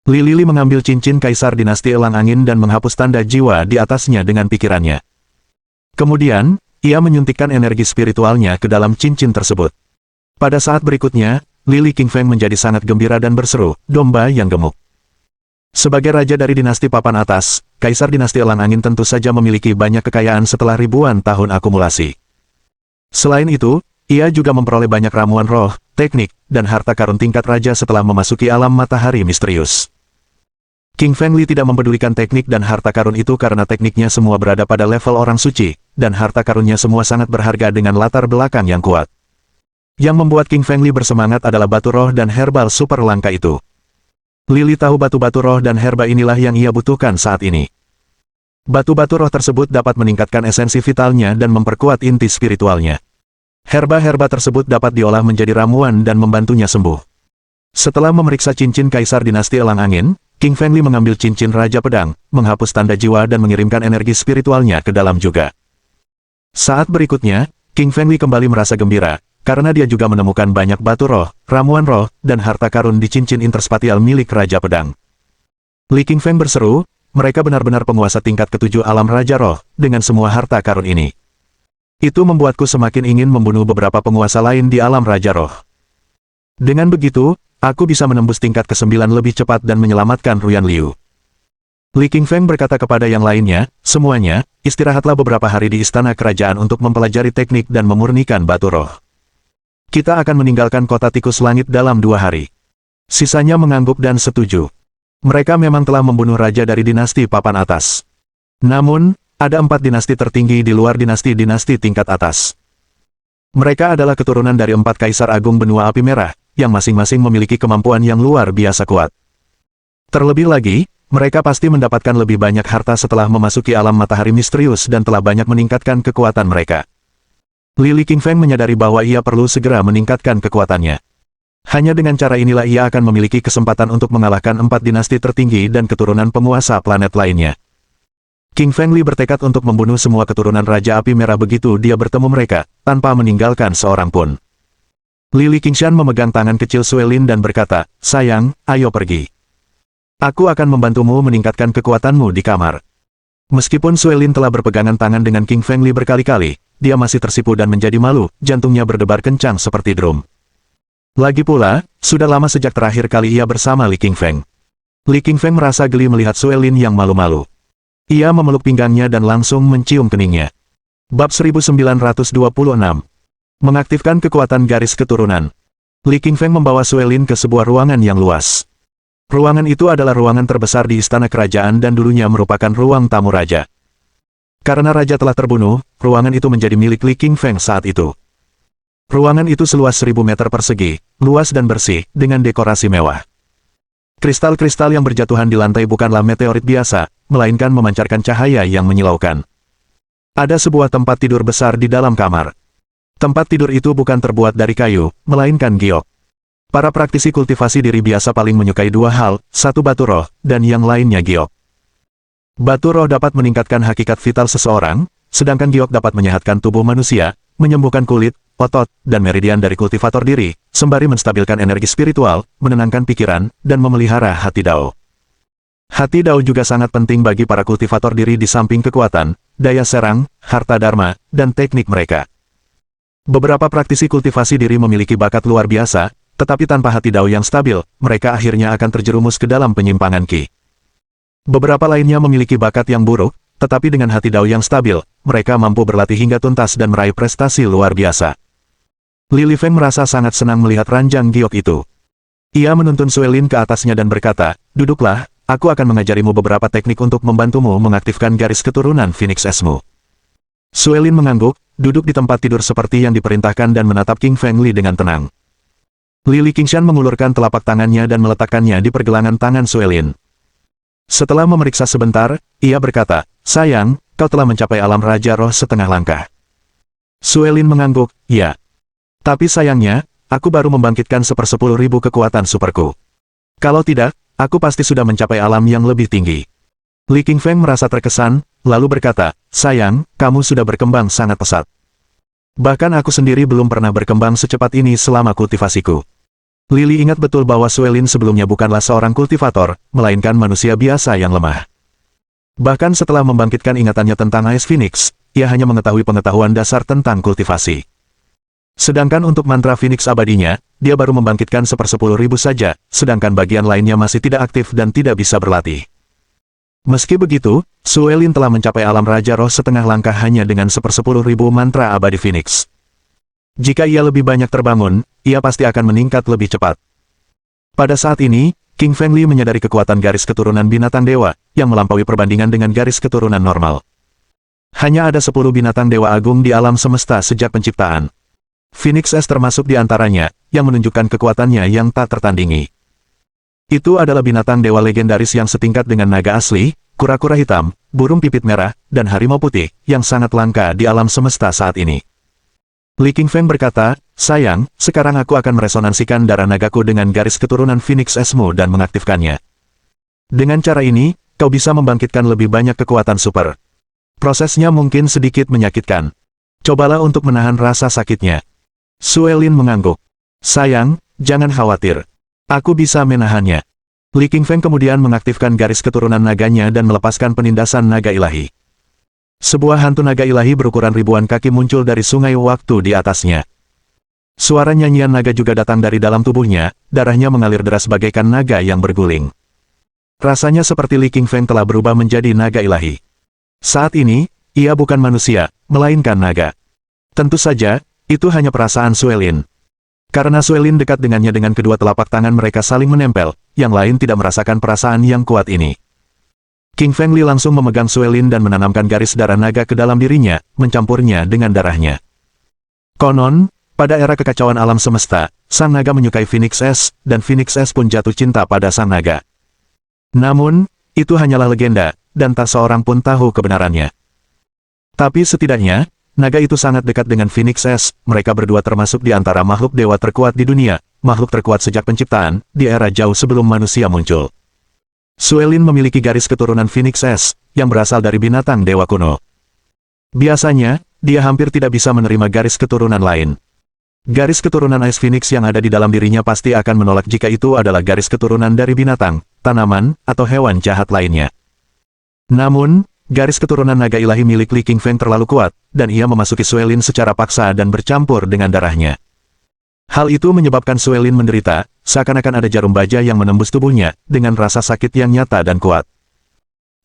A: Lily mengambil cincin Kaisar Dinasti Elang Angin dan menghapus tanda jiwa di atasnya dengan pikirannya. Kemudian, ia menyuntikkan energi spiritualnya ke dalam cincin tersebut. Pada saat berikutnya, Lily Qingfeng menjadi sangat gembira dan berseru, "Domba yang gemuk." Sebagai raja dari dinasti papan atas, Kaisar Dinasti Elang Angin tentu saja memiliki banyak kekayaan setelah ribuan tahun akumulasi. Selain itu, ia juga memperoleh banyak ramuan roh, teknik, dan harta karun tingkat raja setelah memasuki alam matahari misterius. King Fengli tidak mempedulikan teknik dan harta karun itu karena tekniknya semua berada pada level orang suci, dan harta karunnya semua sangat berharga dengan latar belakang yang kuat. Yang membuat King Fengli bersemangat adalah batu roh dan herbal super langka itu. Lily tahu batu-batu roh dan herba inilah yang ia butuhkan saat ini. Batu-batu roh tersebut dapat meningkatkan esensi vitalnya dan memperkuat inti spiritualnya. Herba-herba tersebut dapat diolah menjadi ramuan dan membantunya sembuh. Setelah memeriksa cincin Kaisar Dinasti Elang Angin, King Fengli mengambil cincin Raja Pedang, menghapus tanda jiwa dan mengirimkan energi spiritualnya ke dalam juga. Saat berikutnya, King Fengli kembali merasa gembira, karena dia juga menemukan banyak batu roh, ramuan roh, dan harta karun di cincin interspatial milik Raja Pedang. Li Qingfeng berseru, mereka benar-benar penguasa tingkat ketujuh alam Raja Roh, dengan semua harta karun ini. Itu membuatku semakin ingin membunuh beberapa penguasa lain di alam Raja Roh. Dengan begitu, aku bisa menembus tingkat ke-9 lebih cepat dan menyelamatkan Ruyan Liu. Li Qingfeng berkata kepada yang lainnya, semuanya, istirahatlah beberapa hari di istana kerajaan untuk mempelajari teknik dan memurnikan batu roh. Kita akan meninggalkan kota tikus langit dalam 2 hari. Sisanya mengangguk dan setuju. Mereka memang telah membunuh raja dari dinasti papan atas. Namun, ada 4 dinasti tertinggi di luar dinasti-dinasti tingkat atas. Mereka adalah keturunan dari 4 kaisar agung benua api merah, yang masing-masing memiliki kemampuan yang luar biasa kuat. Terlebih lagi, mereka pasti mendapatkan lebih banyak harta setelah memasuki alam matahari misterius dan telah banyak meningkatkan kekuatan mereka. Li Qingfeng menyadari bahwa ia perlu segera meningkatkan kekuatannya. Hanya dengan cara inilah ia akan memiliki kesempatan untuk mengalahkan 4 dinasti tertinggi dan keturunan penguasa planet lainnya. King Feng Li bertekad untuk membunuh semua keturunan Raja Api Merah begitu dia bertemu mereka, tanpa meninggalkan seorang pun. Li Qingshan memegang tangan kecil Suelin dan berkata, sayang, ayo pergi. Aku akan membantumu meningkatkan kekuatanmu di kamar. Meskipun Suelin telah berpegangan tangan dengan King Feng Li berkali-kali, dia masih tersipu dan menjadi malu, jantungnya berdebar kencang seperti drum. Lagi pula, sudah lama sejak terakhir kali ia bersama Li Qingfeng. Li Qingfeng merasa geli melihat Suelin yang malu-malu. Ia memeluk pinggangnya dan langsung mencium keningnya. Bab 1926. Mengaktifkan kekuatan garis keturunan. Li Qingfeng membawa Suelin ke sebuah ruangan yang luas. Ruangan itu adalah ruangan terbesar di istana kerajaan dan dulunya merupakan ruang tamu raja. Karena raja telah terbunuh, ruangan itu menjadi milik Li Qingfeng saat itu. Ruangan itu seluas 1000 meter persegi, luas dan bersih, dengan dekorasi mewah. Kristal-kristal yang berjatuhan di lantai bukanlah meteorit biasa, melainkan memancarkan cahaya yang menyilaukan. Ada sebuah tempat tidur besar di dalam kamar. Tempat tidur itu bukan terbuat dari kayu, melainkan giok. Para praktisi kultivasi diri biasa paling menyukai 2 hal, satu batu roh, dan yang lainnya giok. Batu roh dapat meningkatkan hakikat vital seseorang, sedangkan giok dapat menyehatkan tubuh manusia, menyembuhkan kulit, otot, dan meridian dari kultivator diri, sembari menstabilkan energi spiritual, menenangkan pikiran, dan memelihara hati Dao. Hati Dao juga sangat penting bagi para kultivator diri di samping kekuatan, daya serang, harta dharma, dan teknik mereka. Beberapa praktisi kultivasi diri memiliki bakat luar biasa, tetapi tanpa hati Dao yang stabil, mereka akhirnya akan terjerumus ke dalam penyimpangan Qi. Beberapa lainnya memiliki bakat yang buruk, tetapi dengan hati Dao yang stabil, mereka mampu berlatih hingga tuntas dan meraih prestasi luar biasa. Li Feng merasa sangat senang melihat ranjang giok itu. Ia menuntun Suelin ke atasnya dan berkata, duduklah, aku akan mengajarimu beberapa teknik untuk membantumu mengaktifkan garis keturunan Phoenix Esmu. Suelin mengangguk, duduk di tempat tidur seperti yang diperintahkan dan menatap King Feng Li dengan tenang. Li Qingshan mengulurkan telapak tangannya dan meletakkannya di pergelangan tangan Suelin. Setelah memeriksa sebentar, ia berkata, sayang, kau telah mencapai alam Raja Roh setengah langkah. Suelin mengangguk, ya. Tapi sayangnya, aku baru membangkitkan 1/10.000 kekuatan superku. Kalau tidak, aku pasti sudah mencapai alam yang lebih tinggi. Li Qingfeng merasa terkesan, lalu berkata, sayang, kamu sudah berkembang sangat pesat. Bahkan aku sendiri belum pernah berkembang secepat ini selama kultivasiku. Lili ingat betul bahwa Suelin sebelumnya bukanlah seorang kultivator, melainkan manusia biasa yang lemah. Bahkan setelah membangkitkan ingatannya tentang Ice Phoenix, ia hanya mengetahui pengetahuan dasar tentang kultivasi. Sedangkan untuk mantra Phoenix abadinya, dia baru membangkitkan 1/10.000 saja, sedangkan bagian lainnya masih tidak aktif dan tidak bisa berlatih. Meski begitu, Suelin telah mencapai alam Raja Roh setengah langkah hanya dengan 1/10.000 mantra abadi Phoenix. Jika ia lebih banyak terbangun, ia pasti akan meningkat lebih cepat. Pada saat ini, King Feng Li menyadari kekuatan garis keturunan binatang dewa, yang melampaui perbandingan dengan garis keturunan normal. Hanya ada 10 binatang dewa agung di alam semesta sejak penciptaan. Phoenix S termasuk di antaranya, yang menunjukkan kekuatannya yang tak tertandingi. Itu adalah binatang dewa legendaris yang setingkat dengan naga asli, kura-kura hitam, burung pipit merah, dan harimau putih, yang sangat langka di alam semesta saat ini. Li Qingfeng berkata, sayang, sekarang aku akan meresonansikan darah nagaku dengan garis keturunan Phoenix Esmu dan mengaktifkannya. Dengan cara ini, kau bisa membangkitkan lebih banyak kekuatan super. Prosesnya mungkin sedikit menyakitkan. Cobalah untuk menahan rasa sakitnya. Suelin mengangguk. Sayang, jangan khawatir. Aku bisa menahannya. Li Qingfeng kemudian mengaktifkan garis keturunan naganya dan melepaskan penindasan naga ilahi. Sebuah hantu naga ilahi berukuran ribuan kaki muncul dari sungai waktu di atasnya. Suara nyanyian naga juga datang dari dalam tubuhnya, darahnya mengalir deras bagaikan naga yang berguling. Rasanya seperti Li Qingfeng telah berubah menjadi naga ilahi. Saat ini, ia bukan manusia, melainkan naga. Tentu saja, itu hanya perasaan Suelin. Karena Suelin dekat dengannya dengan kedua telapak tangan mereka saling menempel, yang lain tidak merasakan perasaan yang kuat ini. King Feng Li langsung memegang Suelin dan menanamkan garis darah naga ke dalam dirinya, mencampurnya dengan darahnya. Konon, pada era kekacauan alam semesta, sang naga menyukai Phoenix S, dan Phoenix S pun jatuh cinta pada sang naga. Namun, itu hanyalah legenda, dan tak seorang pun tahu kebenarannya. Tapi setidaknya, naga itu sangat dekat dengan Phoenix S, mereka berdua termasuk di antara makhluk dewa terkuat di dunia, makhluk terkuat sejak penciptaan, di era jauh sebelum manusia muncul. Suelin memiliki garis keturunan Phoenix S, yang berasal dari binatang dewa kuno. Biasanya, dia hampir tidak bisa menerima garis keturunan lain. Garis keturunan Ice Phoenix yang ada di dalam dirinya pasti akan menolak jika itu adalah garis keturunan dari binatang, tanaman, atau hewan jahat lainnya. Namun, garis keturunan naga ilahi milik Li Qingfeng terlalu kuat, dan ia memasuki Suelin secara paksa dan bercampur dengan darahnya. Hal itu menyebabkan Suelin menderita, seakan-akan ada jarum baja yang menembus tubuhnya, dengan rasa sakit yang nyata dan kuat.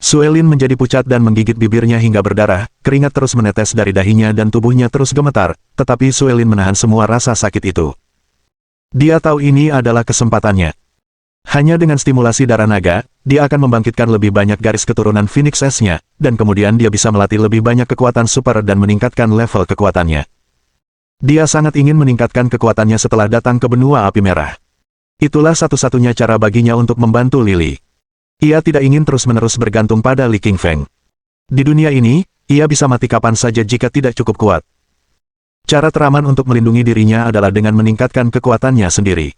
A: Suelin menjadi pucat dan menggigit bibirnya hingga berdarah, keringat terus menetes dari dahinya dan tubuhnya terus gemetar, tetapi Suelin menahan semua rasa sakit itu. Dia tahu ini adalah kesempatannya. Hanya dengan stimulasi darah naga, dia akan membangkitkan lebih banyak garis keturunan Phoenix S-nya, dan kemudian dia bisa melatih lebih banyak kekuatan super dan meningkatkan level kekuatannya. Dia sangat ingin meningkatkan kekuatannya setelah datang ke benua api merah. Itulah satu-satunya cara baginya untuk membantu Lily. Ia tidak ingin terus-menerus bergantung pada Li Qingfeng. Di dunia ini, ia bisa mati kapan saja jika tidak cukup kuat. Cara teraman untuk melindungi dirinya adalah dengan meningkatkan kekuatannya sendiri.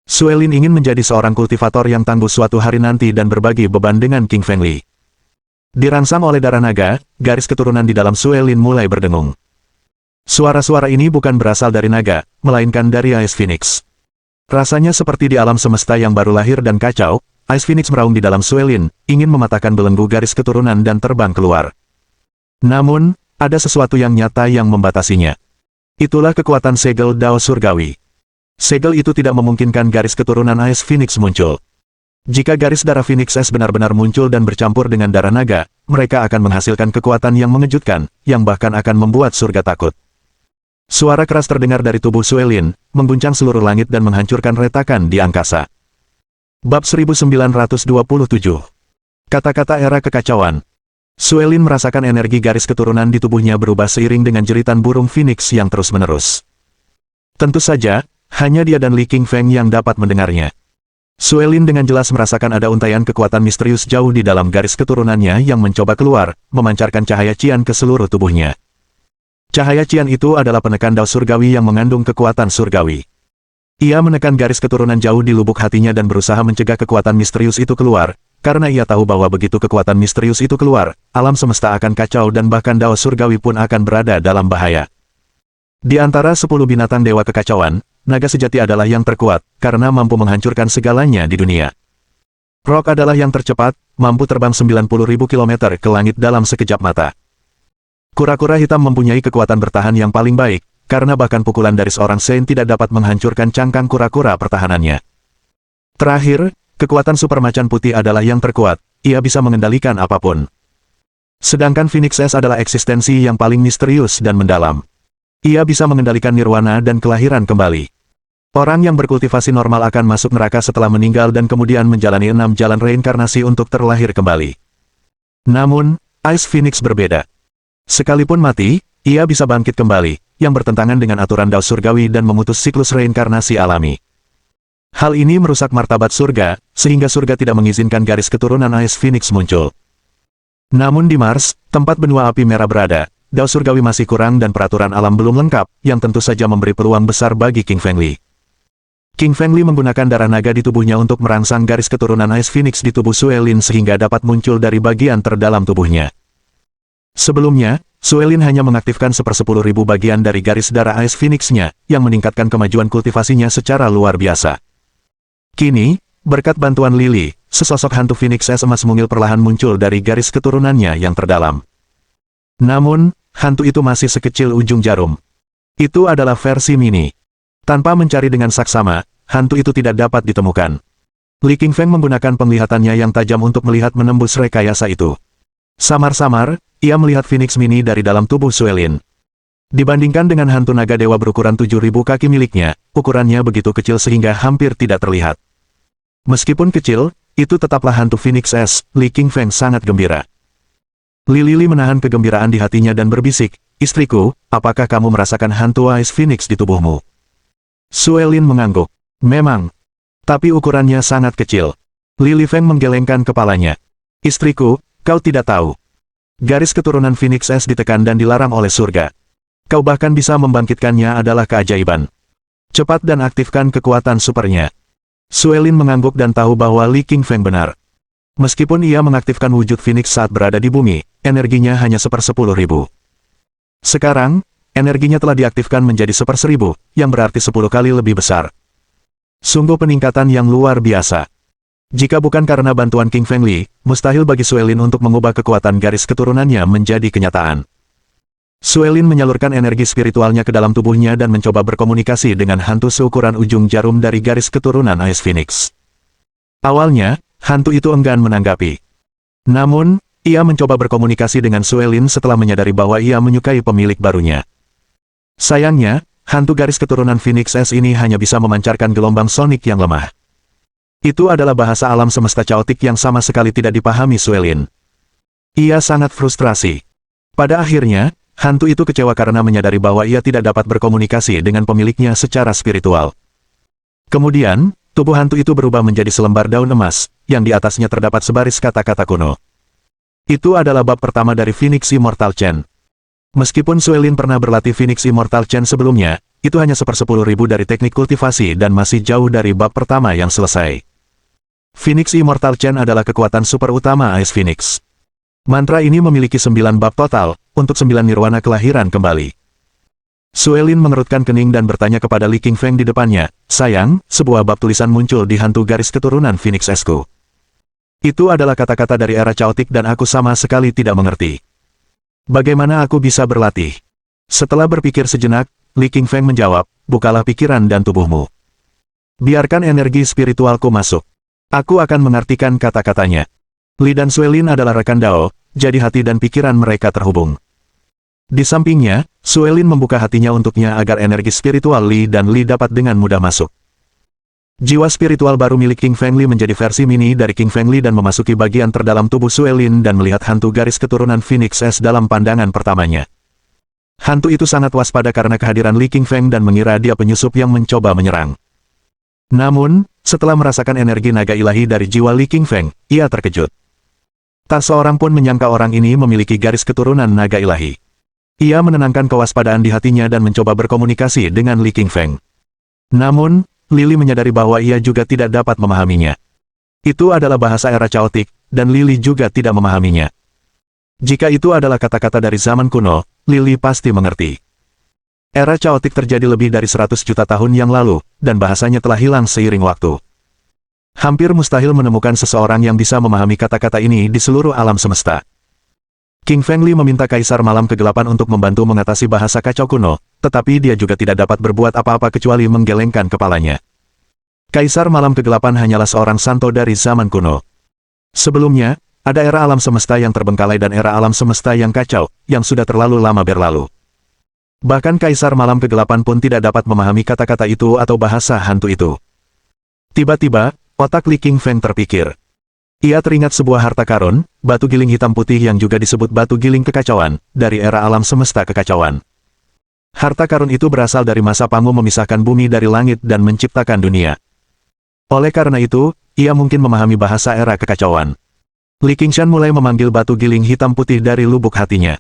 A: Suelin ingin menjadi seorang kultivator yang tangguh suatu hari nanti dan berbagi beban dengan King Feng Li. Dirangsang oleh darah naga, garis keturunan di dalam Suelin mulai berdengung. Suara-suara ini bukan berasal dari naga, melainkan dari Ice Phoenix. Rasanya seperti di alam semesta yang baru lahir dan kacau, Ice Phoenix meraung di dalam Suelin, ingin mematahkan belenggu garis keturunan dan terbang keluar. Namun, ada sesuatu yang nyata yang membatasinya. Itulah kekuatan segel Dao Surgawi. Segel itu tidak memungkinkan garis keturunan Ice Phoenix muncul. Jika garis darah Phoenix S benar-benar muncul dan bercampur dengan darah naga, mereka akan menghasilkan kekuatan yang mengejutkan, yang bahkan akan membuat surga takut. Suara keras terdengar dari tubuh Suelin, mengguncang seluruh langit dan menghancurkan retakan di angkasa. Bab 1927. Kata-kata era kekacauan. Suelin merasakan energi garis keturunan di tubuhnya berubah seiring dengan jeritan burung Phoenix yang terus-menerus. Tentu saja, hanya dia dan Li Qingfeng yang dapat mendengarnya. Suelin dengan jelas merasakan ada untaian kekuatan misterius jauh di dalam garis keturunannya yang mencoba keluar, memancarkan cahaya cian ke seluruh tubuhnya. Cahaya cian itu adalah penekan Dao Surgawi yang mengandung kekuatan surgawi. Ia menekan garis keturunan jauh di lubuk hatinya dan berusaha mencegah kekuatan misterius itu keluar, karena ia tahu bahwa begitu kekuatan misterius itu keluar, alam semesta akan kacau dan bahkan Dao Surgawi pun akan berada dalam bahaya. Di antara 10 binatang dewa kekacauan, naga sejati adalah yang terkuat, karena mampu menghancurkan segalanya di dunia. Rock adalah yang tercepat, mampu terbang 90.000 km ke langit dalam sekejap mata. Kura-kura hitam mempunyai kekuatan bertahan yang paling baik, karena bahkan pukulan dari seorang Saint tidak dapat menghancurkan cangkang kura-kura pertahanannya. Terakhir, kekuatan super macan putih adalah yang terkuat, ia bisa mengendalikan apapun. Sedangkan Phoenix S adalah eksistensi yang paling misterius dan mendalam. Ia bisa mengendalikan nirwana dan kelahiran kembali. Orang yang berkultivasi normal akan masuk neraka setelah meninggal dan kemudian menjalani 6 jalan reinkarnasi untuk terlahir kembali. Namun, Ice Phoenix berbeda. Sekalipun mati, ia bisa bangkit kembali, yang bertentangan dengan aturan Dao Surgawi dan memutus siklus reinkarnasi alami. Hal ini merusak martabat surga, sehingga surga tidak mengizinkan garis keturunan Ice Phoenix muncul. Namun di Mars, tempat benua api merah berada, Dao Surgawi masih kurang dan peraturan alam belum lengkap, yang tentu saja memberi peluang besar bagi King Feng Li. King Feng Li menggunakan darah naga di tubuhnya untuk merangsang garis keturunan Ice Phoenix di tubuh Suelin sehingga dapat muncul dari bagian terdalam tubuhnya. Sebelumnya, Suelin hanya mengaktifkan 1/10.000 bagian dari garis darah Ice Phoenix-nya, yang meningkatkan kemajuan kultivasinya secara luar biasa. Kini, berkat bantuan Lily, sesosok hantu Phoenix es emas mungil perlahan muncul dari garis keturunannya yang terdalam. Namun, hantu itu masih sekecil ujung jarum. Itu adalah versi mini. Tanpa mencari dengan saksama, hantu itu tidak dapat ditemukan. Li Qingfeng menggunakan penglihatannya yang tajam untuk melihat menembus rekayasa itu. Samar-samar, ia melihat Phoenix mini dari dalam tubuh Suelin. Dibandingkan dengan hantu naga dewa berukuran 7.000 kaki miliknya, ukurannya begitu kecil sehingga hampir tidak terlihat. Meskipun kecil, itu tetaplah hantu Phoenix es. Li Qingfeng sangat gembira. Lili menahan kegembiraan di hatinya dan berbisik, "Istriku, apakah kamu merasakan hantu Ice Phoenix di tubuhmu?" Suelin mengangguk. "Memang. Tapi ukurannya sangat kecil." Li Feng menggelengkan kepalanya. "Istriku, kau tidak tahu. Garis keturunan Phoenix es ditekan dan dilarang oleh surga. Kau bahkan bisa membangkitkannya adalah keajaiban. Cepat dan aktifkan kekuatan supernya." Suelin mengangguk dan tahu bahwa Li Qingfeng benar. Meskipun ia mengaktifkan wujud Phoenix saat berada di bumi, energinya hanya 1/10.000. Sekarang, energinya telah diaktifkan menjadi 1/1000, yang berarti 10 kali lebih besar. Sungguh peningkatan yang luar biasa. Jika bukan karena bantuan King Feng Li, mustahil bagi Suelin untuk mengubah kekuatan garis keturunannya menjadi kenyataan. Suelin menyalurkan energi spiritualnya ke dalam tubuhnya dan mencoba berkomunikasi dengan hantu seukuran ujung jarum dari garis keturunan Ice Phoenix. Awalnya, hantu itu enggan menanggapi. Namun, ia mencoba berkomunikasi dengan Suelin setelah menyadari bahwa ia menyukai pemilik barunya. Sayangnya, hantu garis keturunan Phoenix es ini hanya bisa memancarkan gelombang sonik yang lemah. Itu adalah bahasa alam semesta caotik yang sama sekali tidak dipahami Suelin. Ia sangat frustrasi. Pada akhirnya, hantu itu kecewa karena menyadari bahwa ia tidak dapat berkomunikasi dengan pemiliknya secara spiritual. Kemudian, tubuh hantu itu berubah menjadi selembar daun emas, yang di atasnya terdapat sebaris kata-kata kuno. Itu adalah bab pertama dari Phoenix Immortal Chain. Meskipun Suelin pernah berlatih Phoenix Immortal Chain sebelumnya, itu hanya 1/10.000 dari teknik kultivasi dan masih jauh dari bab pertama yang selesai. Phoenix Immortal Chain adalah kekuatan super utama Ice Phoenix. Mantra ini memiliki 9 bab total, untuk 9 nirwana kelahiran kembali. Suelin mengerutkan kening dan bertanya kepada Li Qingfeng di depannya, "Sayang, sebuah bab tulisan muncul di hantu garis keturunan Phoenix esku. Itu adalah kata-kata dari era caotik dan aku sama sekali tidak mengerti. Bagaimana aku bisa berlatih?" Setelah berpikir sejenak, Li Qingfeng menjawab, "Bukalah pikiran dan tubuhmu. Biarkan energi spiritualku masuk. Aku akan mengartikan kata-katanya." Li dan Suelin adalah rekan Dao, jadi hati dan pikiran mereka terhubung. Di sampingnya, Suelin membuka hatinya untuknya agar energi spiritual Li dan Li dapat dengan mudah masuk. Jiwa spiritual baru milik King Feng Li menjadi versi mini dari King Feng Li dan memasuki bagian terdalam tubuh Suelin dan melihat hantu garis keturunan Phoenix es dalam pandangan pertamanya. Hantu itu sangat waspada karena kehadiran Li Qingfeng dan mengira dia penyusup yang mencoba menyerang. Namun, setelah merasakan energi naga ilahi dari jiwa Li Qingfeng, ia terkejut. Tak seorang pun menyangka orang ini memiliki garis keturunan naga ilahi. Ia menenangkan kewaspadaan di hatinya dan mencoba berkomunikasi dengan Li Qingfeng. Namun, Lily menyadari bahwa ia juga tidak dapat memahaminya. Itu adalah bahasa era caotik, dan Lily juga tidak memahaminya. Jika itu adalah kata-kata dari zaman kuno, Lily pasti mengerti. Era caotik terjadi lebih dari 100 juta tahun yang lalu, dan bahasanya telah hilang seiring waktu. Hampir mustahil menemukan seseorang yang bisa memahami kata-kata ini di seluruh alam semesta. King Feng Li meminta Kaisar Malam Kegelapan untuk membantu mengatasi bahasa kacau kuno, tetapi dia juga tidak dapat berbuat apa-apa kecuali menggelengkan kepalanya. Kaisar Malam Kegelapan hanyalah seorang santo dari zaman kuno. Sebelumnya, ada era alam semesta yang terbengkalai dan era alam semesta yang kacau, yang sudah terlalu lama berlalu. Bahkan Kaisar Malam Kegelapan pun tidak dapat memahami kata-kata itu atau bahasa hantu itu. Tiba-tiba, otak Li Qingfeng terpikir. Ia teringat sebuah harta karun, batu giling hitam putih yang juga disebut batu giling kekacauan, dari era alam semesta kekacauan. Harta karun itu berasal dari masa Pangu memisahkan bumi dari langit dan menciptakan dunia. Oleh karena itu, ia mungkin memahami bahasa era kekacauan. Li Qingshan mulai memanggil batu giling hitam putih dari lubuk hatinya.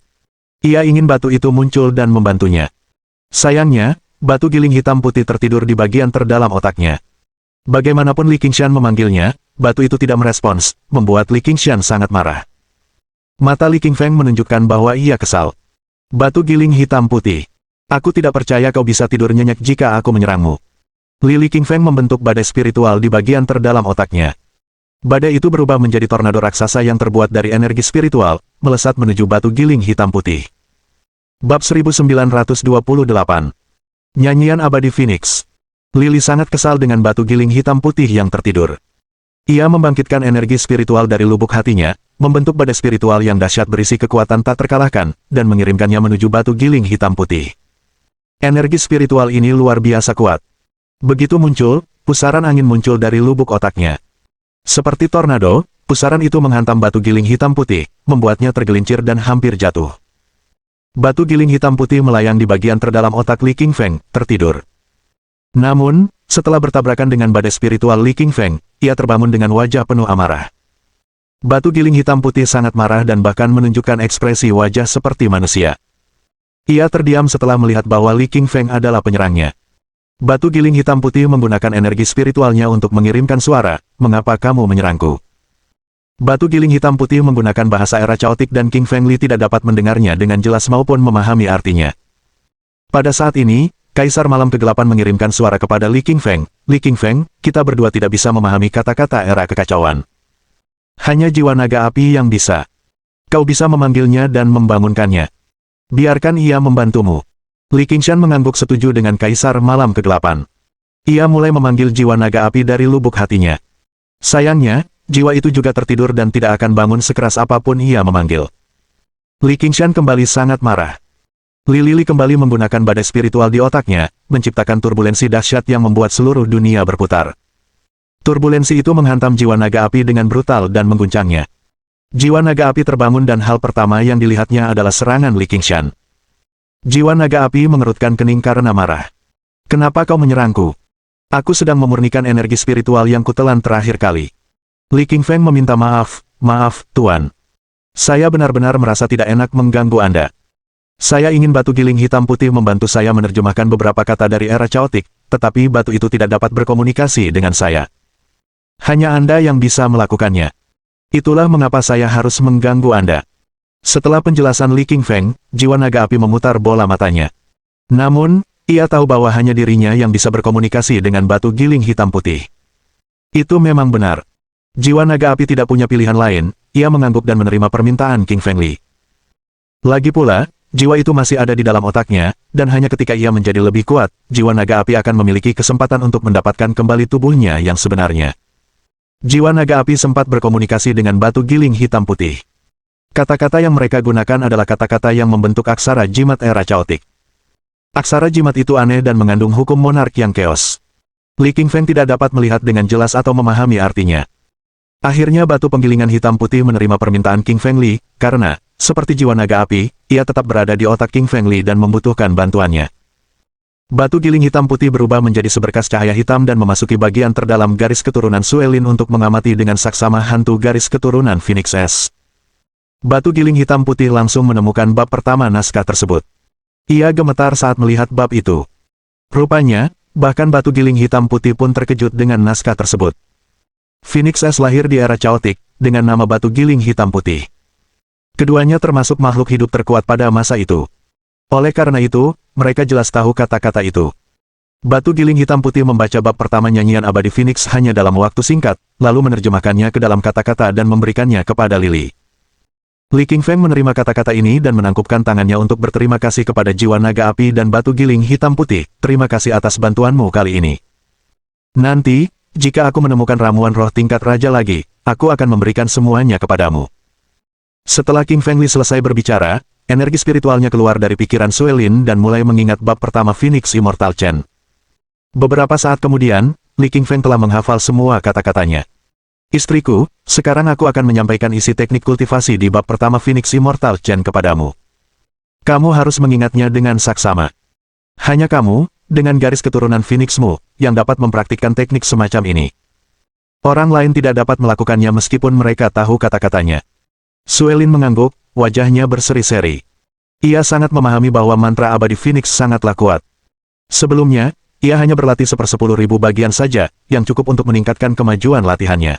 A: Ia ingin batu itu muncul dan membantunya. Sayangnya, batu giling hitam putih tertidur di bagian terdalam otaknya. Bagaimanapun Li Qingshan memanggilnya, batu itu tidak merespons, membuat Li Qingshan sangat marah. Mata Li Qingfeng menunjukkan bahwa ia kesal. "Batu giling hitam putih. Aku tidak percaya kau bisa tidur nyenyak jika aku menyerangmu. Lili Qingfeng membentuk badai spiritual di bagian terdalam otaknya. Badai itu berubah menjadi tornado raksasa yang terbuat dari energi spiritual, melesat menuju batu giling hitam putih. Bab 1928. Nyanyian Abadi Phoenix. Lili sangat kesal dengan batu giling hitam putih yang tertidur. Ia membangkitkan energi spiritual dari lubuk hatinya, membentuk badai spiritual yang dahsyat berisi kekuatan tak terkalahkan, dan mengirimkannya menuju batu giling hitam putih. Energi spiritual ini luar biasa kuat. Begitu muncul, pusaran angin muncul dari lubuk otaknya. Seperti tornado, pusaran itu menghantam batu giling hitam putih, membuatnya tergelincir dan hampir jatuh. Batu giling hitam putih melayang di bagian terdalam otak Li Qingfeng, tertidur. Namun, setelah bertabrakan dengan badai spiritual Li Qingfeng, ia terbangun dengan wajah penuh amarah. Batu giling hitam putih sangat marah dan bahkan menunjukkan ekspresi wajah seperti manusia. Ia terdiam setelah melihat bahwa Li Qingfeng adalah penyerangnya. Batu giling hitam putih menggunakan energi spiritualnya untuk mengirimkan suara, "Mengapa kamu menyerangku?" Batu giling hitam putih menggunakan bahasa era caotik dan King Feng Li tidak dapat mendengarnya dengan jelas maupun memahami artinya. Pada saat ini, Kaisar Malam Kegelapan mengirimkan suara kepada Li Qingfeng, "Li Qingfeng, kita berdua tidak bisa memahami kata-kata era kekacauan. Hanya jiwa naga api yang bisa. Kau bisa memanggilnya dan membangunkannya. Biarkan ia membantumu." Li Qingshan mengangguk setuju dengan Kaisar Malam Kegelapan. Ia mulai memanggil jiwa naga api dari lubuk hatinya. Sayangnya, jiwa itu juga tertidur dan tidak akan bangun sekeras apapun ia memanggil. Li Qingshan kembali sangat marah. Li Lili kembali menggunakan badai spiritual di otaknya, menciptakan turbulensi dahsyat yang membuat seluruh dunia berputar. Turbulensi itu menghantam jiwa naga api dengan brutal dan mengguncangnya. Jiwa naga api terbangun dan hal pertama yang dilihatnya adalah serangan Li Qingshan. Jiwa naga api mengerutkan kening karena marah. "Kenapa kau menyerangku? Aku sedang memurnikan energi spiritual yang kutelan terakhir kali." Li Qingfeng meminta maaf, "Maaf, Tuan. Saya benar-benar merasa tidak enak mengganggu Anda. Saya ingin batu giling hitam putih membantu saya menerjemahkan beberapa kata dari era caotik, tetapi batu itu tidak dapat berkomunikasi dengan saya. Hanya Anda yang bisa melakukannya. Itulah mengapa saya harus mengganggu Anda." Setelah penjelasan Li Qingfeng, jiwa naga api memutar bola matanya. Namun, ia tahu bahwa hanya dirinya yang bisa berkomunikasi dengan batu giling hitam putih. Itu memang benar. Jiwa naga api tidak punya pilihan lain, ia mengangguk dan menerima permintaan King Feng Li. Lagi pula, jiwa itu masih ada di dalam otaknya, dan hanya ketika ia menjadi lebih kuat, jiwa naga api akan memiliki kesempatan untuk mendapatkan kembali tubuhnya yang sebenarnya. Jiwa naga api sempat berkomunikasi dengan batu giling hitam putih. Kata-kata yang mereka gunakan adalah kata-kata yang membentuk aksara jimat era caotik. Aksara jimat itu aneh dan mengandung hukum monark yang keos. Li Qingfeng tidak dapat melihat dengan jelas atau memahami artinya. Akhirnya batu penggilingan hitam putih menerima permintaan King Feng Li, karena, seperti jiwa naga api, ia tetap berada di otak King Feng Li dan membutuhkan bantuannya. Batu giling hitam putih berubah menjadi seberkas cahaya hitam dan memasuki bagian terdalam garis keturunan Suelin untuk mengamati dengan saksama hantu garis keturunan Phoenix S. Batu giling hitam putih langsung menemukan bab pertama naskah tersebut. Ia gemetar saat melihat bab itu. Rupanya, bahkan batu giling hitam putih pun terkejut dengan naskah tersebut. Phoenix S lahir di era caotik, dengan nama batu giling hitam putih. Keduanya termasuk makhluk hidup terkuat pada masa itu. Oleh karena itu, mereka jelas tahu kata-kata itu. Batu giling hitam putih membaca bab pertama nyanyian abadi Phoenix hanya dalam waktu singkat, lalu menerjemahkannya ke dalam kata-kata dan memberikannya kepada Lili. Li Qingfeng menerima kata-kata ini dan menangkupkan tangannya untuk berterima kasih kepada jiwa naga api dan batu giling hitam putih. "Terima kasih atas bantuanmu kali ini. Nanti, jika aku menemukan ramuan roh tingkat raja lagi, aku akan memberikan semuanya kepadamu." Setelah King Feng Li selesai berbicara, energi spiritualnya keluar dari pikiran Suelin dan mulai mengingat bab pertama Phoenix Immortal Chen. Beberapa saat kemudian, Li Qingfeng telah menghafal semua kata-katanya. "Istriku, sekarang aku akan menyampaikan isi teknik kultivasi di bab pertama Phoenix Immortal Chen kepadamu. Kamu harus mengingatnya dengan saksama. Hanya kamu, dengan garis keturunan Phoenixmu, yang dapat mempraktikkan teknik semacam ini. Orang lain tidak dapat melakukannya meskipun mereka tahu kata-katanya." Suelin mengangguk, wajahnya berseri-seri. Ia sangat memahami bahwa mantra abadi Phoenix sangatlah kuat. Sebelumnya, ia hanya berlatih 1/10.000 bagian saja, yang cukup untuk meningkatkan kemajuan latihannya.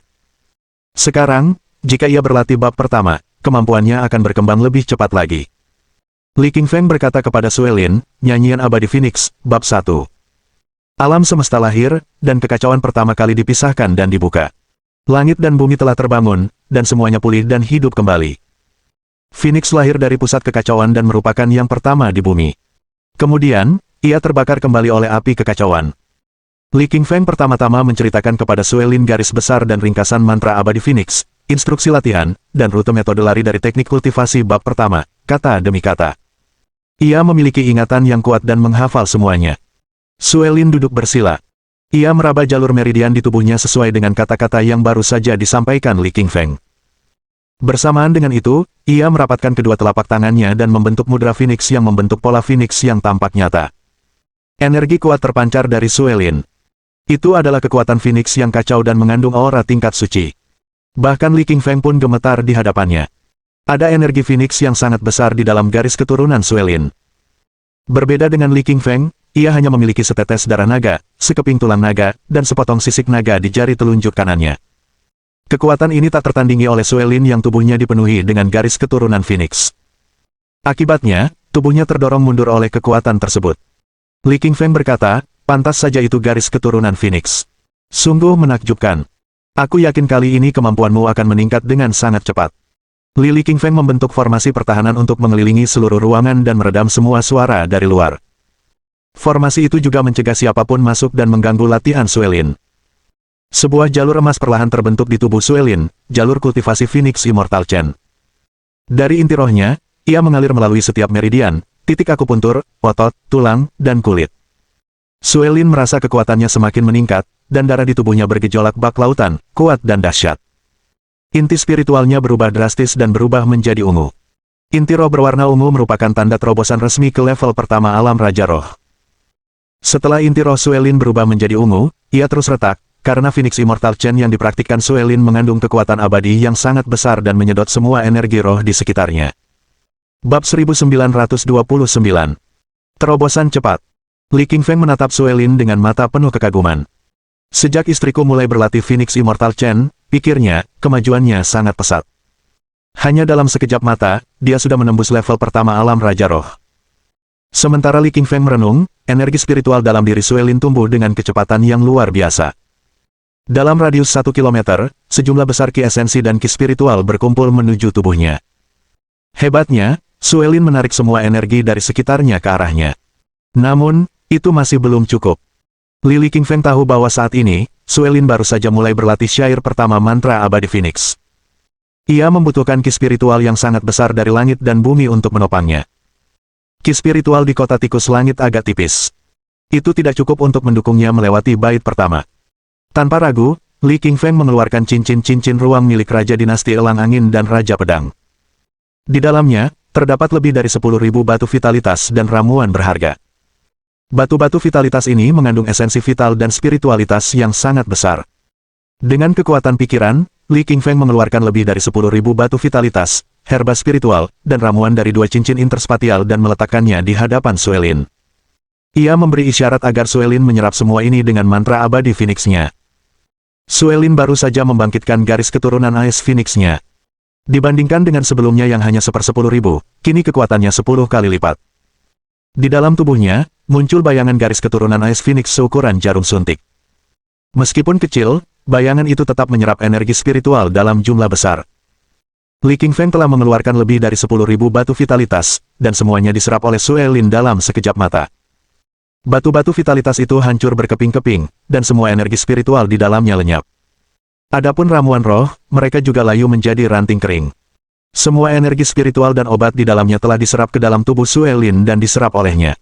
A: Sekarang, jika ia berlatih bab pertama, kemampuannya akan berkembang lebih cepat lagi. Li Qingfeng berkata kepada Suelin, "Nyanyian abadi Phoenix, bab 1. Alam semesta lahir, dan kekacauan pertama kali dipisahkan dan dibuka. Langit dan bumi telah terbangun, dan semuanya pulih dan hidup kembali. Phoenix lahir dari pusat kekacauan dan merupakan yang pertama di bumi. Kemudian, ia terbakar kembali oleh api kekacauan. Li Qingfeng pertama-tama menceritakan kepada Suelin garis besar dan ringkasan mantra abadi Phoenix, instruksi latihan, dan rute metode lari dari teknik kultivasi bab pertama, kata demi kata. Ia memiliki ingatan yang kuat dan menghafal semuanya. Suelin duduk bersila. Ia meraba jalur meridian di tubuhnya sesuai dengan kata-kata yang baru saja disampaikan Li Qingfeng. Bersamaan dengan itu, ia merapatkan kedua telapak tangannya dan membentuk mudra Phoenix yang membentuk pola Phoenix yang tampak nyata. Energi kuat terpancar dari Suelin. Itu adalah kekuatan Phoenix yang kacau dan mengandung aura tingkat suci. Bahkan Li Qingfeng pun gemetar di hadapannya. Ada energi Phoenix yang sangat besar di dalam garis keturunan Suelin. Berbeda dengan Li Qingfeng, ia hanya memiliki setetes darah naga, sekeping tulang naga, dan sepotong sisik naga di jari telunjuk kanannya. Kekuatan ini tak tertandingi oleh Suelin yang tubuhnya dipenuhi dengan garis keturunan Phoenix. Akibatnya, tubuhnya terdorong mundur oleh kekuatan tersebut. Li Qingfeng berkata, pantas saja itu garis keturunan Phoenix. Sungguh menakjubkan. Aku yakin kali ini kemampuanmu akan meningkat dengan sangat cepat. Li Qingfeng membentuk formasi pertahanan untuk mengelilingi seluruh ruangan dan meredam semua suara dari luar. Formasi itu juga mencegah siapapun masuk dan mengganggu latihan Suelin. Sebuah jalur emas perlahan terbentuk di tubuh Suelin, jalur kultivasi Phoenix Immortal Chen. Dari inti rohnya, ia mengalir melalui setiap meridian, titik akupuntur, otot, tulang, dan kulit. Suelin merasa kekuatannya semakin meningkat, dan darah di tubuhnya bergejolak bak lautan, kuat dan dahsyat. Inti spiritualnya berubah drastis dan berubah menjadi ungu. Inti roh berwarna ungu merupakan tanda terobosan resmi ke level pertama alam Raja Roh. Setelah inti roh Suelin berubah menjadi ungu, ia terus retak, karena Phoenix Immortal Chen yang dipraktikkan Suelin mengandung kekuatan abadi yang sangat besar dan menyedot semua energi roh di sekitarnya. Bab 1929. Terobosan cepat. Li Qingfeng menatap Suelin dengan mata penuh kekaguman. Sejak istriku mulai berlatih Phoenix Immortal Chen, pikirnya, kemajuannya sangat pesat. Hanya dalam sekejap mata, dia sudah menembus level pertama alam Raja Roh. Sementara Li Qingfeng merenung, energi spiritual dalam diri Suelin tumbuh dengan kecepatan yang luar biasa. Dalam radius 1 km, sejumlah besar ki esensi dan ki spiritual berkumpul menuju tubuhnya. Hebatnya, Suelin menarik semua energi dari sekitarnya ke arahnya. Namun, itu masih belum cukup. Li Qingfeng tahu bahwa saat ini, Suelin baru saja mulai berlatih syair pertama mantra abadi Phoenix. Ia membutuhkan ki spiritual yang sangat besar dari langit dan bumi untuk menopangnya. Ki spiritual di kota tikus langit agak tipis. Itu tidak cukup untuk mendukungnya melewati bait pertama. Tanpa ragu, Li Qingfeng mengeluarkan cincin-cincin ruang milik Raja Dinasti Elang Angin dan Raja Pedang. Di dalamnya, terdapat lebih dari 10.000 batu vitalitas dan ramuan berharga. Batu-batu vitalitas ini mengandung esensi vital dan spiritualitas yang sangat besar. Dengan kekuatan pikiran, Li Qingfeng mengeluarkan lebih dari 10.000 batu vitalitas, herba spiritual, dan ramuan dari 2 cincin interspatial dan meletakkannya di hadapan Suelin. Ia memberi isyarat agar Suelin menyerap semua ini dengan mantra abadi Phoenix-nya. Suelin baru saja membangkitkan garis keturunan Ais Phoenix-nya. Dibandingkan dengan sebelumnya yang hanya 10.000, kini kekuatannya 10 kali lipat. Di dalam tubuhnya, muncul bayangan garis keturunan Ais Phoenix seukuran jarum suntik. Meskipun kecil, bayangan itu tetap menyerap energi spiritual dalam jumlah besar. Li Qingfeng telah mengeluarkan lebih dari 10.000 batu vitalitas, dan semuanya diserap oleh Suelin dalam sekejap mata. Batu-batu vitalitas itu hancur berkeping-keping, dan semua energi spiritual di dalamnya lenyap. Adapun ramuan roh, mereka juga layu menjadi ranting kering. Semua energi spiritual dan obat di dalamnya telah diserap ke dalam tubuh Suelin dan diserap olehnya.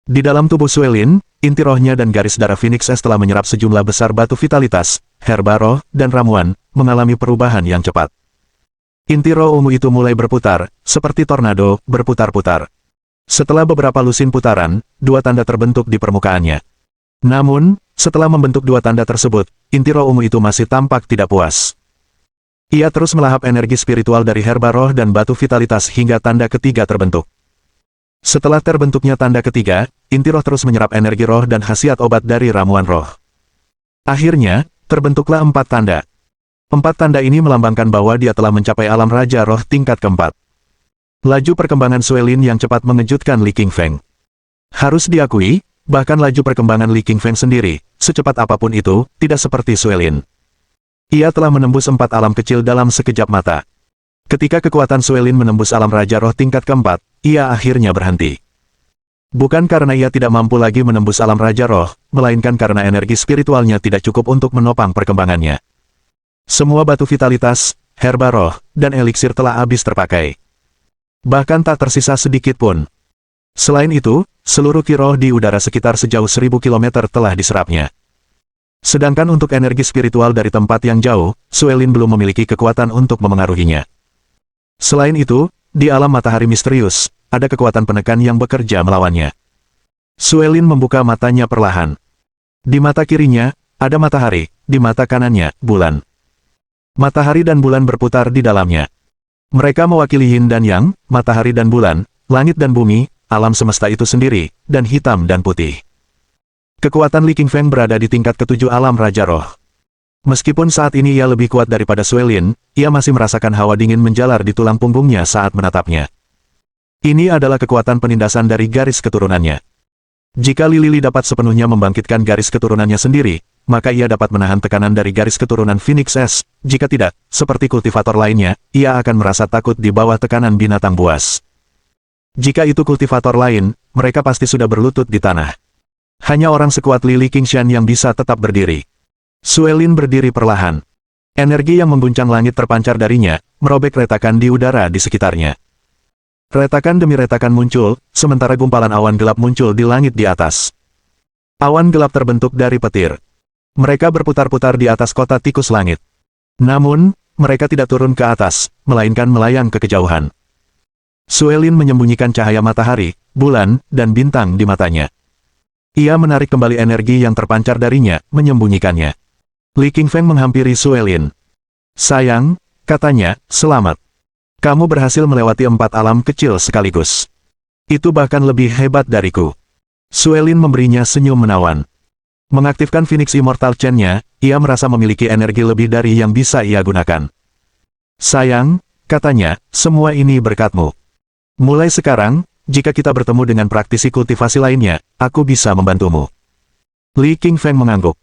A: Di dalam tubuh Suelin, inti rohnya dan garis darah Phoenix S telah menyerap sejumlah besar batu vitalitas, herba roh, dan ramuan, mengalami perubahan yang cepat. Inti roh ungu itu mulai berputar, seperti tornado, berputar-putar. Setelah beberapa lusin putaran, 2 tanda terbentuk di permukaannya. Namun, setelah membentuk 2 tanda tersebut, inti roh ungu itu masih tampak tidak puas. Ia terus melahap energi spiritual dari herba roh dan batu vitalitas hingga tanda ketiga terbentuk. Setelah terbentuknya tanda ketiga, inti roh terus menyerap energi roh dan khasiat obat dari ramuan roh. Akhirnya, terbentuklah 4 tanda. 4 tanda ini melambangkan bahwa dia telah mencapai alam Raja Roh tingkat keempat. Laju perkembangan Suelin yang cepat mengejutkan Li Qingfeng. Harus diakui, bahkan laju perkembangan Li Qingfeng sendiri, secepat apapun itu, tidak seperti Suelin. Ia telah menembus 4 alam kecil dalam sekejap mata. Ketika kekuatan Suelin menembus alam Raja Roh tingkat keempat, ia akhirnya berhenti. Bukan karena ia tidak mampu lagi menembus alam Raja Roh, melainkan karena energi spiritualnya tidak cukup untuk menopang perkembangannya. Semua batu vitalitas, herba roh, dan eliksir telah habis terpakai. Bahkan tak tersisa sedikit pun. Selain itu, seluruh ki roh di udara sekitar sejauh 1000 km telah diserapnya. Sedangkan untuk energi spiritual dari tempat yang jauh, Suelin belum memiliki kekuatan untuk memengaruhinya. Selain itu, di alam matahari misterius, ada kekuatan penekan yang bekerja melawannya. Suelin membuka matanya perlahan. Di mata kirinya, ada matahari, di mata kanannya, bulan. Matahari dan bulan berputar di dalamnya. Mereka mewakili yin dan yang, matahari dan bulan, langit dan bumi, alam semesta itu sendiri, dan hitam dan putih. Kekuatan Li Qingfeng berada di tingkat ketujuh alam Raja Roh. Meskipun saat ini ia lebih kuat daripada Suelin, ia masih merasakan hawa dingin menjalar di tulang punggungnya saat menatapnya. Ini adalah kekuatan penindasan dari garis keturunannya. Jika Li Li dapat sepenuhnya membangkitkan garis keturunannya sendiri, maka ia dapat menahan tekanan dari garis keturunan Phoenix S. Jika tidak, seperti kultivator lainnya, ia akan merasa takut di bawah tekanan binatang buas. Jika itu kultivator lain, mereka pasti sudah berlutut di tanah. Hanya orang sekuat Li Qingshan yang bisa tetap berdiri. Suelin berdiri perlahan. Energi yang mengguncang langit terpancar darinya, merobek retakan di udara di sekitarnya. Retakan demi retakan muncul, sementara gumpalan awan gelap muncul di langit di atas. Awan gelap terbentuk dari petir. Mereka berputar-putar di atas kota tikus langit. Namun, mereka tidak turun ke atas, melainkan melayang ke kejauhan. Suelin menyembunyikan cahaya matahari, bulan, dan bintang di matanya. Ia menarik kembali energi yang terpancar darinya, menyembunyikannya. Li Qingfeng menghampiri Suelin. "Sayang," katanya, "selamat. Kamu berhasil melewati 4 alam kecil sekaligus. Itu bahkan lebih hebat dariku." Suelin memberinya senyum menawan. Mengaktifkan Phoenix Immortal Chain-nya, ia merasa memiliki energi lebih dari yang bisa ia gunakan. "Sayang," katanya, "semua ini berkatmu. Mulai sekarang, jika kita bertemu dengan praktisi kultivasi lainnya, aku bisa membantumu." Li Qingfeng mengangguk.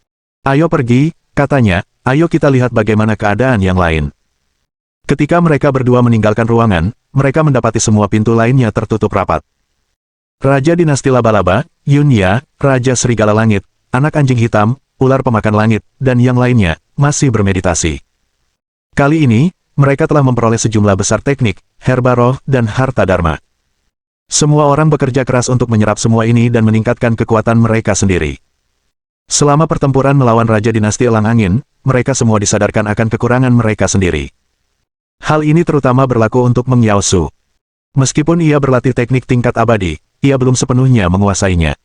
A: "Ayo pergi," katanya, "ayo kita lihat bagaimana keadaan yang lain." Ketika mereka berdua meninggalkan ruangan, mereka mendapati semua pintu lainnya tertutup rapat. Raja Dinasti Laba-Laba, Yunya, Raja Serigala Langit, Anak Anjing Hitam, Ular Pemakan Langit, dan yang lainnya, masih bermeditasi. Kali ini, mereka telah memperoleh sejumlah besar teknik, herba roh, dan harta dharma. Semua orang bekerja keras untuk menyerap semua ini dan meningkatkan kekuatan mereka sendiri. Selama pertempuran melawan Raja Dinasti Elang Angin, mereka semua disadarkan akan kekurangan mereka sendiri. Hal ini terutama berlaku untuk Meng Yaosu. Meskipun ia berlatih teknik tingkat abadi, ia belum sepenuhnya menguasainya.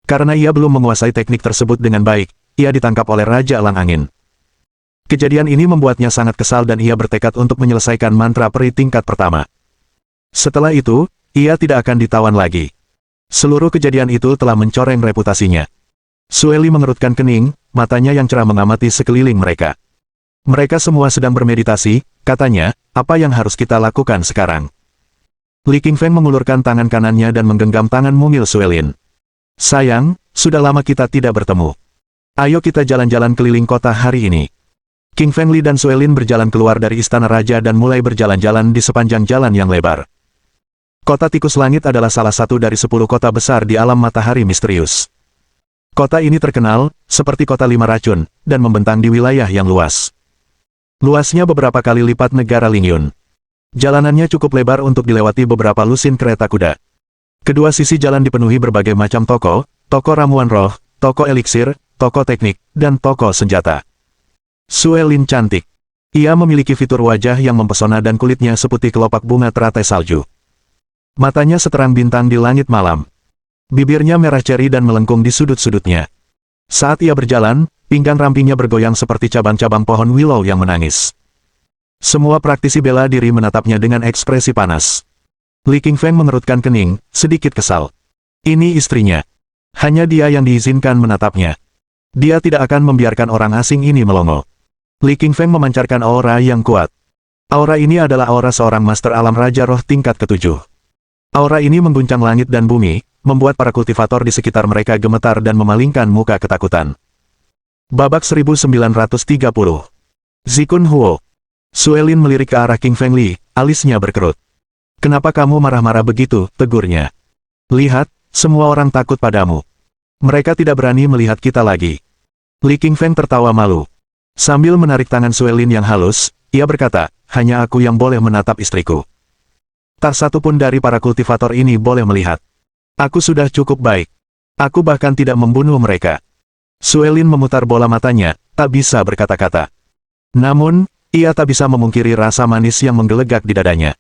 A: Karena ia belum menguasai teknik tersebut dengan baik, ia ditangkap oleh Raja Elang Angin. Kejadian ini membuatnya sangat kesal dan ia bertekad untuk menyelesaikan mantra peri tingkat pertama. Setelah itu, ia tidak akan ditawan lagi. Seluruh kejadian itu telah mencoreng reputasinya. Sueli mengerutkan kening, matanya yang cerah mengamati sekeliling mereka. Mereka semua sedang bermeditasi, katanya, "Apa yang harus kita lakukan sekarang?" Li Qingfeng mengulurkan tangan kanannya dan menggenggam tangan mungil Suelin. "Sayang, sudah lama kita tidak bertemu. Ayo kita jalan-jalan keliling kota hari ini." Qingfeng Li dan Suelin berjalan keluar dari istana raja dan mulai berjalan-jalan di sepanjang jalan yang lebar. Kota Tikus Langit adalah salah satu dari 10 kota besar di alam matahari misterius. Kota ini terkenal, seperti kota 5 racun, dan membentang di wilayah yang luas. Luasnya beberapa kali lipat negara Lingyun. Jalanannya cukup lebar untuk dilewati beberapa lusin kereta kuda. Kedua sisi jalan dipenuhi berbagai macam toko ramuan roh, toko eliksir, toko teknik, dan toko senjata. Suelin cantik. Ia memiliki fitur wajah yang mempesona dan kulitnya seputih kelopak bunga teratai salju. Matanya seterang bintang di langit malam. Bibirnya merah ceri dan melengkung di sudut-sudutnya. Saat ia berjalan, pinggang rampingnya bergoyang seperti cabang-cabang pohon willow yang menangis. Semua praktisi bela diri menatapnya dengan ekspresi panas. Li Qingfeng mengerutkan kening, sedikit kesal. Ini istrinya. Hanya dia yang diizinkan menatapnya. Dia tidak akan membiarkan orang asing ini melongo. Li Qingfeng memancarkan aura yang kuat. Aura ini adalah aura seorang master alam Raja Roh tingkat ke-7. Aura ini mengguncang langit dan bumi, membuat para kultivator di sekitar mereka gemetar dan memalingkan muka ketakutan. Babak 1930. Zikun Huo. Suelin melirik ke arah King Fengli, alisnya berkerut. "Kenapa kamu marah-marah begitu?" tegurnya. "Lihat, semua orang takut padamu. Mereka tidak berani melihat kita lagi." Li Qingfeng tertawa malu. Sambil menarik tangan Suelin yang halus, ia berkata, "Hanya aku yang boleh menatap istriku. Tak satu pun dari para kultivator ini boleh melihat. Aku sudah cukup baik. Aku bahkan tidak membunuh mereka." Suelin memutar bola matanya, tak bisa berkata-kata. Namun, ia tak bisa memungkiri rasa manis yang menggelegak di dadanya.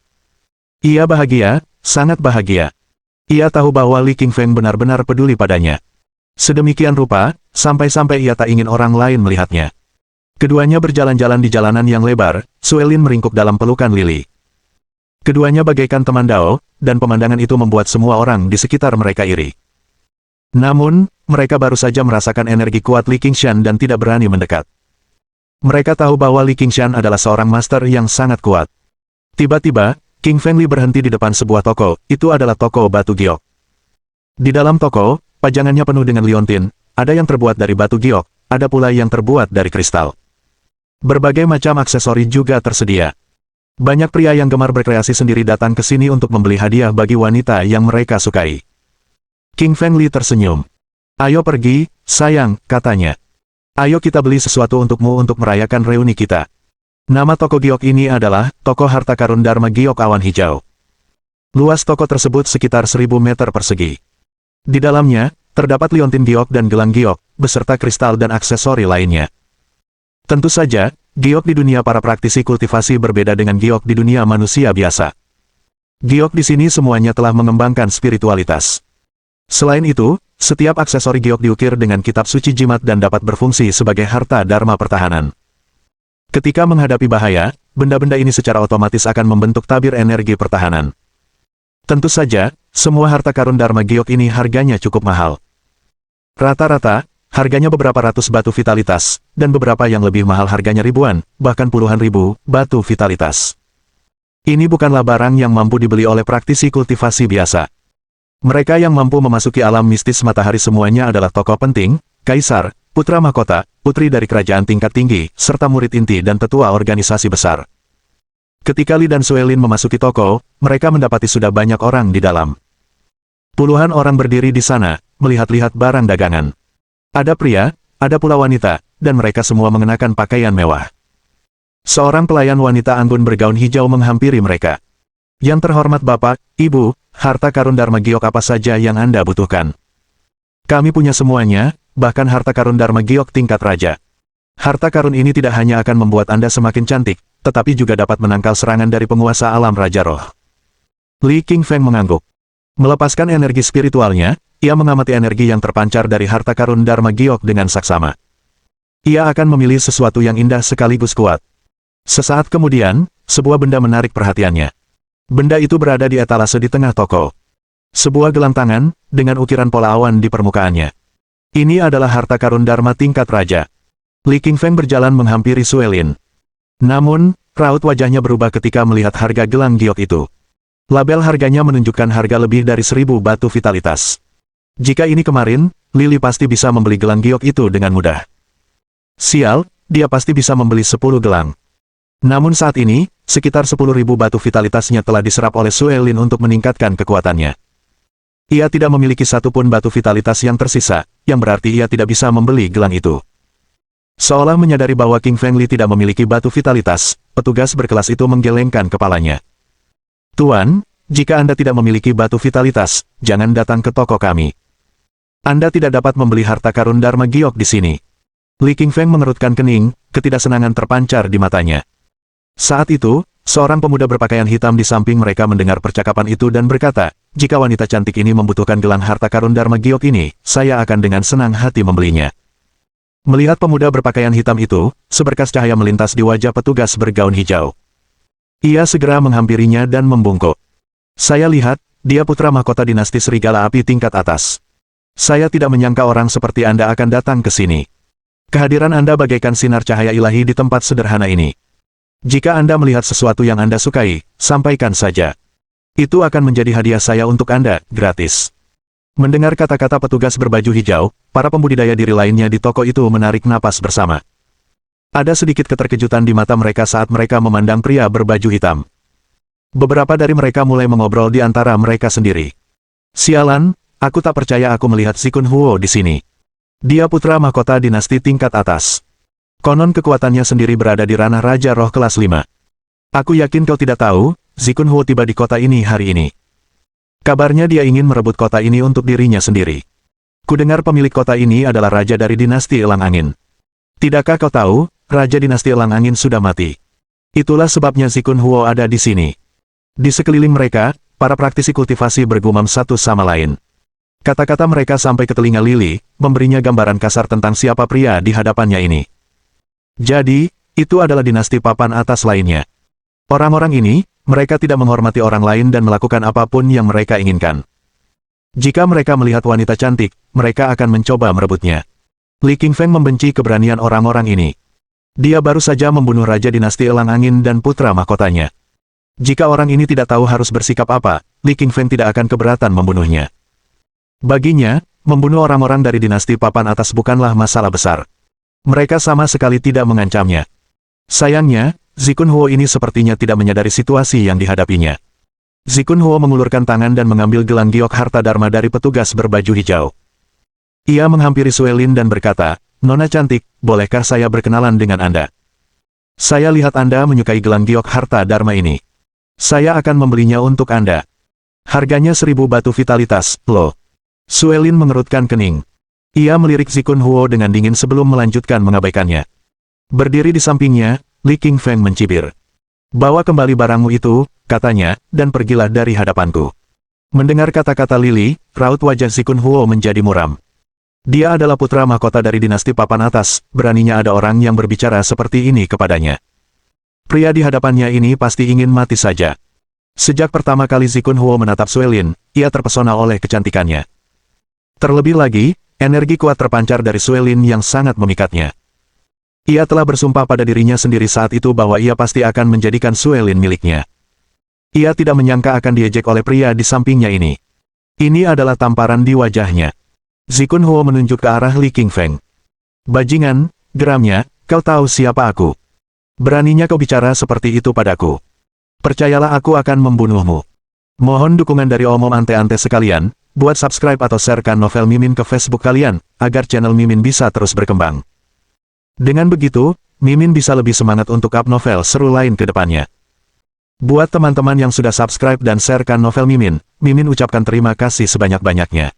A: Ia bahagia, sangat bahagia. Ia tahu bahwa Li Qingfeng benar-benar peduli padanya. Sedemikian rupa, sampai-sampai ia tak ingin orang lain melihatnya. Keduanya berjalan-jalan di jalanan yang lebar, Suelin meringkuk dalam pelukan Lily. Keduanya bagaikan teman Dao, dan pemandangan itu membuat semua orang di sekitar mereka iri. Namun, mereka baru saja merasakan energi kuat Li Qingshan dan tidak berani mendekat. Mereka tahu bahwa Li Qingshan adalah seorang master yang sangat kuat. Tiba-tiba, King Fengli berhenti di depan sebuah toko, itu adalah toko batu giok. Di dalam toko, pajangannya penuh dengan liontin, ada yang terbuat dari batu giok, ada pula yang terbuat dari kristal. Berbagai macam aksesori juga tersedia. Banyak pria yang gemar berkreasi sendiri datang ke sini untuk membeli hadiah bagi wanita yang mereka sukai. King Fengli tersenyum. "Ayo pergi, sayang," katanya. "Ayo kita beli sesuatu untukmu untuk merayakan reuni kita." Nama toko giok ini adalah Toko Harta Karun Dharma Giok Awan Hijau. Luas toko tersebut sekitar 1000 meter persegi. Di dalamnya, terdapat liontin giok dan gelang giok, beserta kristal dan aksesori lainnya. Tentu saja, giok di dunia para praktisi kultivasi berbeda dengan giok di dunia manusia biasa. Giok di sini semuanya telah mengembangkan spiritualitas. Selain itu, setiap aksesori giok diukir dengan kitab suci jimat dan dapat berfungsi sebagai harta dharma pertahanan. Ketika menghadapi bahaya, benda-benda ini secara otomatis akan membentuk tabir energi pertahanan. Tentu saja, semua harta karun dharma giok ini harganya cukup mahal. Rata-rata, harganya beberapa ratus batu vitalitas, dan beberapa yang lebih mahal harganya ribuan, bahkan puluhan ribu, batu vitalitas. Ini bukanlah barang yang mampu dibeli oleh praktisi kultivasi biasa. Mereka yang mampu memasuki alam mistis matahari semuanya adalah tokoh penting, kaisar, putra mahkota, putri dari kerajaan tingkat tinggi, serta murid inti dan tetua organisasi besar. Ketika Li dan Suelin memasuki toko, mereka mendapati sudah banyak orang di dalam. Puluhan orang berdiri di sana, melihat-lihat barang dagangan. Ada pria, ada pula wanita, dan mereka semua mengenakan pakaian mewah. Seorang pelayan wanita anggun bergaun hijau menghampiri mereka. "Yang terhormat Bapak, Ibu, harta karun Dharma Giok apa saja yang Anda butuhkan?" "Kami punya semuanya, bahkan harta karun Dharma Giok tingkat raja. Harta karun ini tidak hanya akan membuat Anda semakin cantik, tetapi juga dapat menangkal serangan dari penguasa alam Raja Roh." Li Qingfeng mengangguk. Melepaskan energi spiritualnya, ia mengamati energi yang terpancar dari harta karun Dharma Giok dengan saksama. Ia akan memilih sesuatu yang indah sekaligus kuat. Sesaat kemudian, sebuah benda menarik perhatiannya. Benda itu berada di etalase di tengah toko. Sebuah gelang tangan, dengan ukiran pola awan di permukaannya. Ini adalah harta karun Dharma tingkat raja. Li Qingfeng berjalan menghampiri Suelin. Namun, raut wajahnya berubah ketika melihat harga gelang giok itu. Label harganya menunjukkan harga lebih dari 1000 batu vitalitas. Jika ini kemarin, Lily pasti bisa membeli gelang giok itu dengan mudah. Sial, dia pasti bisa membeli 10 gelang. Namun saat ini, sekitar 10.000 batu vitalitasnya telah diserap oleh Suelin untuk meningkatkan kekuatannya. Ia tidak memiliki satupun batu vitalitas yang tersisa, yang berarti ia tidak bisa membeli gelang itu. Seolah menyadari bahwa King Fengli tidak memiliki batu vitalitas, petugas berkelas itu menggelengkan kepalanya. "Tuan, jika Anda tidak memiliki batu vitalitas, jangan datang ke toko kami. Anda tidak dapat membeli harta karun Dharma Giok di sini." Li Qingfeng mengerutkan kening, ketidaksenangan terpancar di matanya. Saat itu, seorang pemuda berpakaian hitam di samping mereka mendengar percakapan itu dan berkata, "Jika wanita cantik ini membutuhkan gelang harta karun Dharma Giok ini, saya akan dengan senang hati membelinya." Melihat pemuda berpakaian hitam itu, seberkas cahaya melintas di wajah petugas bergaun hijau. Ia segera menghampirinya dan membungkuk. "Saya lihat, dia putra mahkota dinasti Serigala Api tingkat atas. Saya tidak menyangka orang seperti Anda akan datang ke sini. Kehadiran Anda bagaikan sinar cahaya ilahi di tempat sederhana ini. Jika Anda melihat sesuatu yang Anda sukai, sampaikan saja. Itu akan menjadi hadiah saya untuk Anda, gratis." Mendengar kata-kata petugas berbaju hijau, para pembudidaya diri lainnya di toko itu menarik napas bersama. Ada sedikit keterkejutan di mata mereka saat mereka memandang pria berbaju hitam. Beberapa dari mereka mulai mengobrol di antara mereka sendiri. Sialan, aku tak percaya aku melihat Zikun Huo di sini. Dia putra mahkota dinasti tingkat atas. Konon kekuatannya sendiri berada di ranah Raja Roh kelas 5. Aku yakin kau tidak tahu, Zikun Huo tiba di kota ini hari ini. Kabarnya dia ingin merebut kota ini untuk dirinya sendiri. Kudengar pemilik kota ini adalah raja dari dinasti Elang Angin. Tidakkah kau tahu, raja dinasti Elang Angin sudah mati? Itulah sebabnya Zikun Huo ada di sini. Di sekeliling mereka, para praktisi kultivasi bergumam satu sama lain. Kata-kata mereka sampai ke telinga Lily, memberinya gambaran kasar tentang siapa pria di hadapannya ini. Jadi, itu adalah dinasti papan atas lainnya. Orang-orang ini, mereka tidak menghormati orang lain dan melakukan apapun yang mereka inginkan. Jika mereka melihat wanita cantik, mereka akan mencoba merebutnya. Li Qingfeng membenci keberanian orang-orang ini. Dia baru saja membunuh Raja Dinasti Elang Angin dan putra mahkotanya. Jika orang ini tidak tahu harus bersikap apa, Li Qingfeng tidak akan keberatan membunuhnya. Baginya, membunuh orang-orang dari dinasti papan atas bukanlah masalah besar. Mereka sama sekali tidak mengancamnya. Sayangnya, Zikun Huo ini sepertinya tidak menyadari situasi yang dihadapinya. Zikun Huo mengulurkan tangan dan mengambil gelang giok harta dharma dari petugas berbaju hijau. Ia menghampiri Suelin dan berkata, "Nona cantik, bolehkah saya berkenalan dengan Anda? Saya lihat Anda menyukai gelang giok harta dharma ini. Saya akan membelinya untuk Anda. Harganya 1000 batu vitalitas, loh." Suelin mengerutkan kening. Ia melirik Zikun Huo dengan dingin sebelum melanjutkan mengabaikannya. Berdiri di sampingnya, Li Qingfeng mencibir. "Bawa kembali barangmu itu," katanya, "dan pergilah dari hadapanku." Mendengar kata-kata Lily, raut wajah Zikun Huo menjadi muram. Dia adalah putra mahkota dari dinasti papan atas, beraninya ada orang yang berbicara seperti ini kepadanya. Pria di hadapannya ini pasti ingin mati saja. Sejak pertama kali Zikun Huo menatap Suelin, ia terpesona oleh kecantikannya. Terlebih lagi, energi kuat terpancar dari Suelin yang sangat memikatnya. Ia telah bersumpah pada dirinya sendiri saat itu bahwa ia pasti akan menjadikan Suelin miliknya. Ia tidak menyangka akan diejek oleh pria di sampingnya ini. Ini adalah tamparan di wajahnya. Zikun Huo menunjuk ke arah Li Qingfeng. "Bajingan," geramnya, "kau tahu siapa aku? Beraninya kau bicara seperti itu padaku. Percayalah aku akan membunuhmu." Mohon dukungan dari omom ante-ante sekalian, buat subscribe atau sharekan novel Mimin ke Facebook kalian, agar channel Mimin bisa terus berkembang. Dengan begitu, Mimin bisa lebih semangat untuk up novel seru lain ke depannya. Buat teman-teman yang sudah subscribe dan sharekan novel Mimin, Mimin ucapkan terima kasih sebanyak-banyaknya.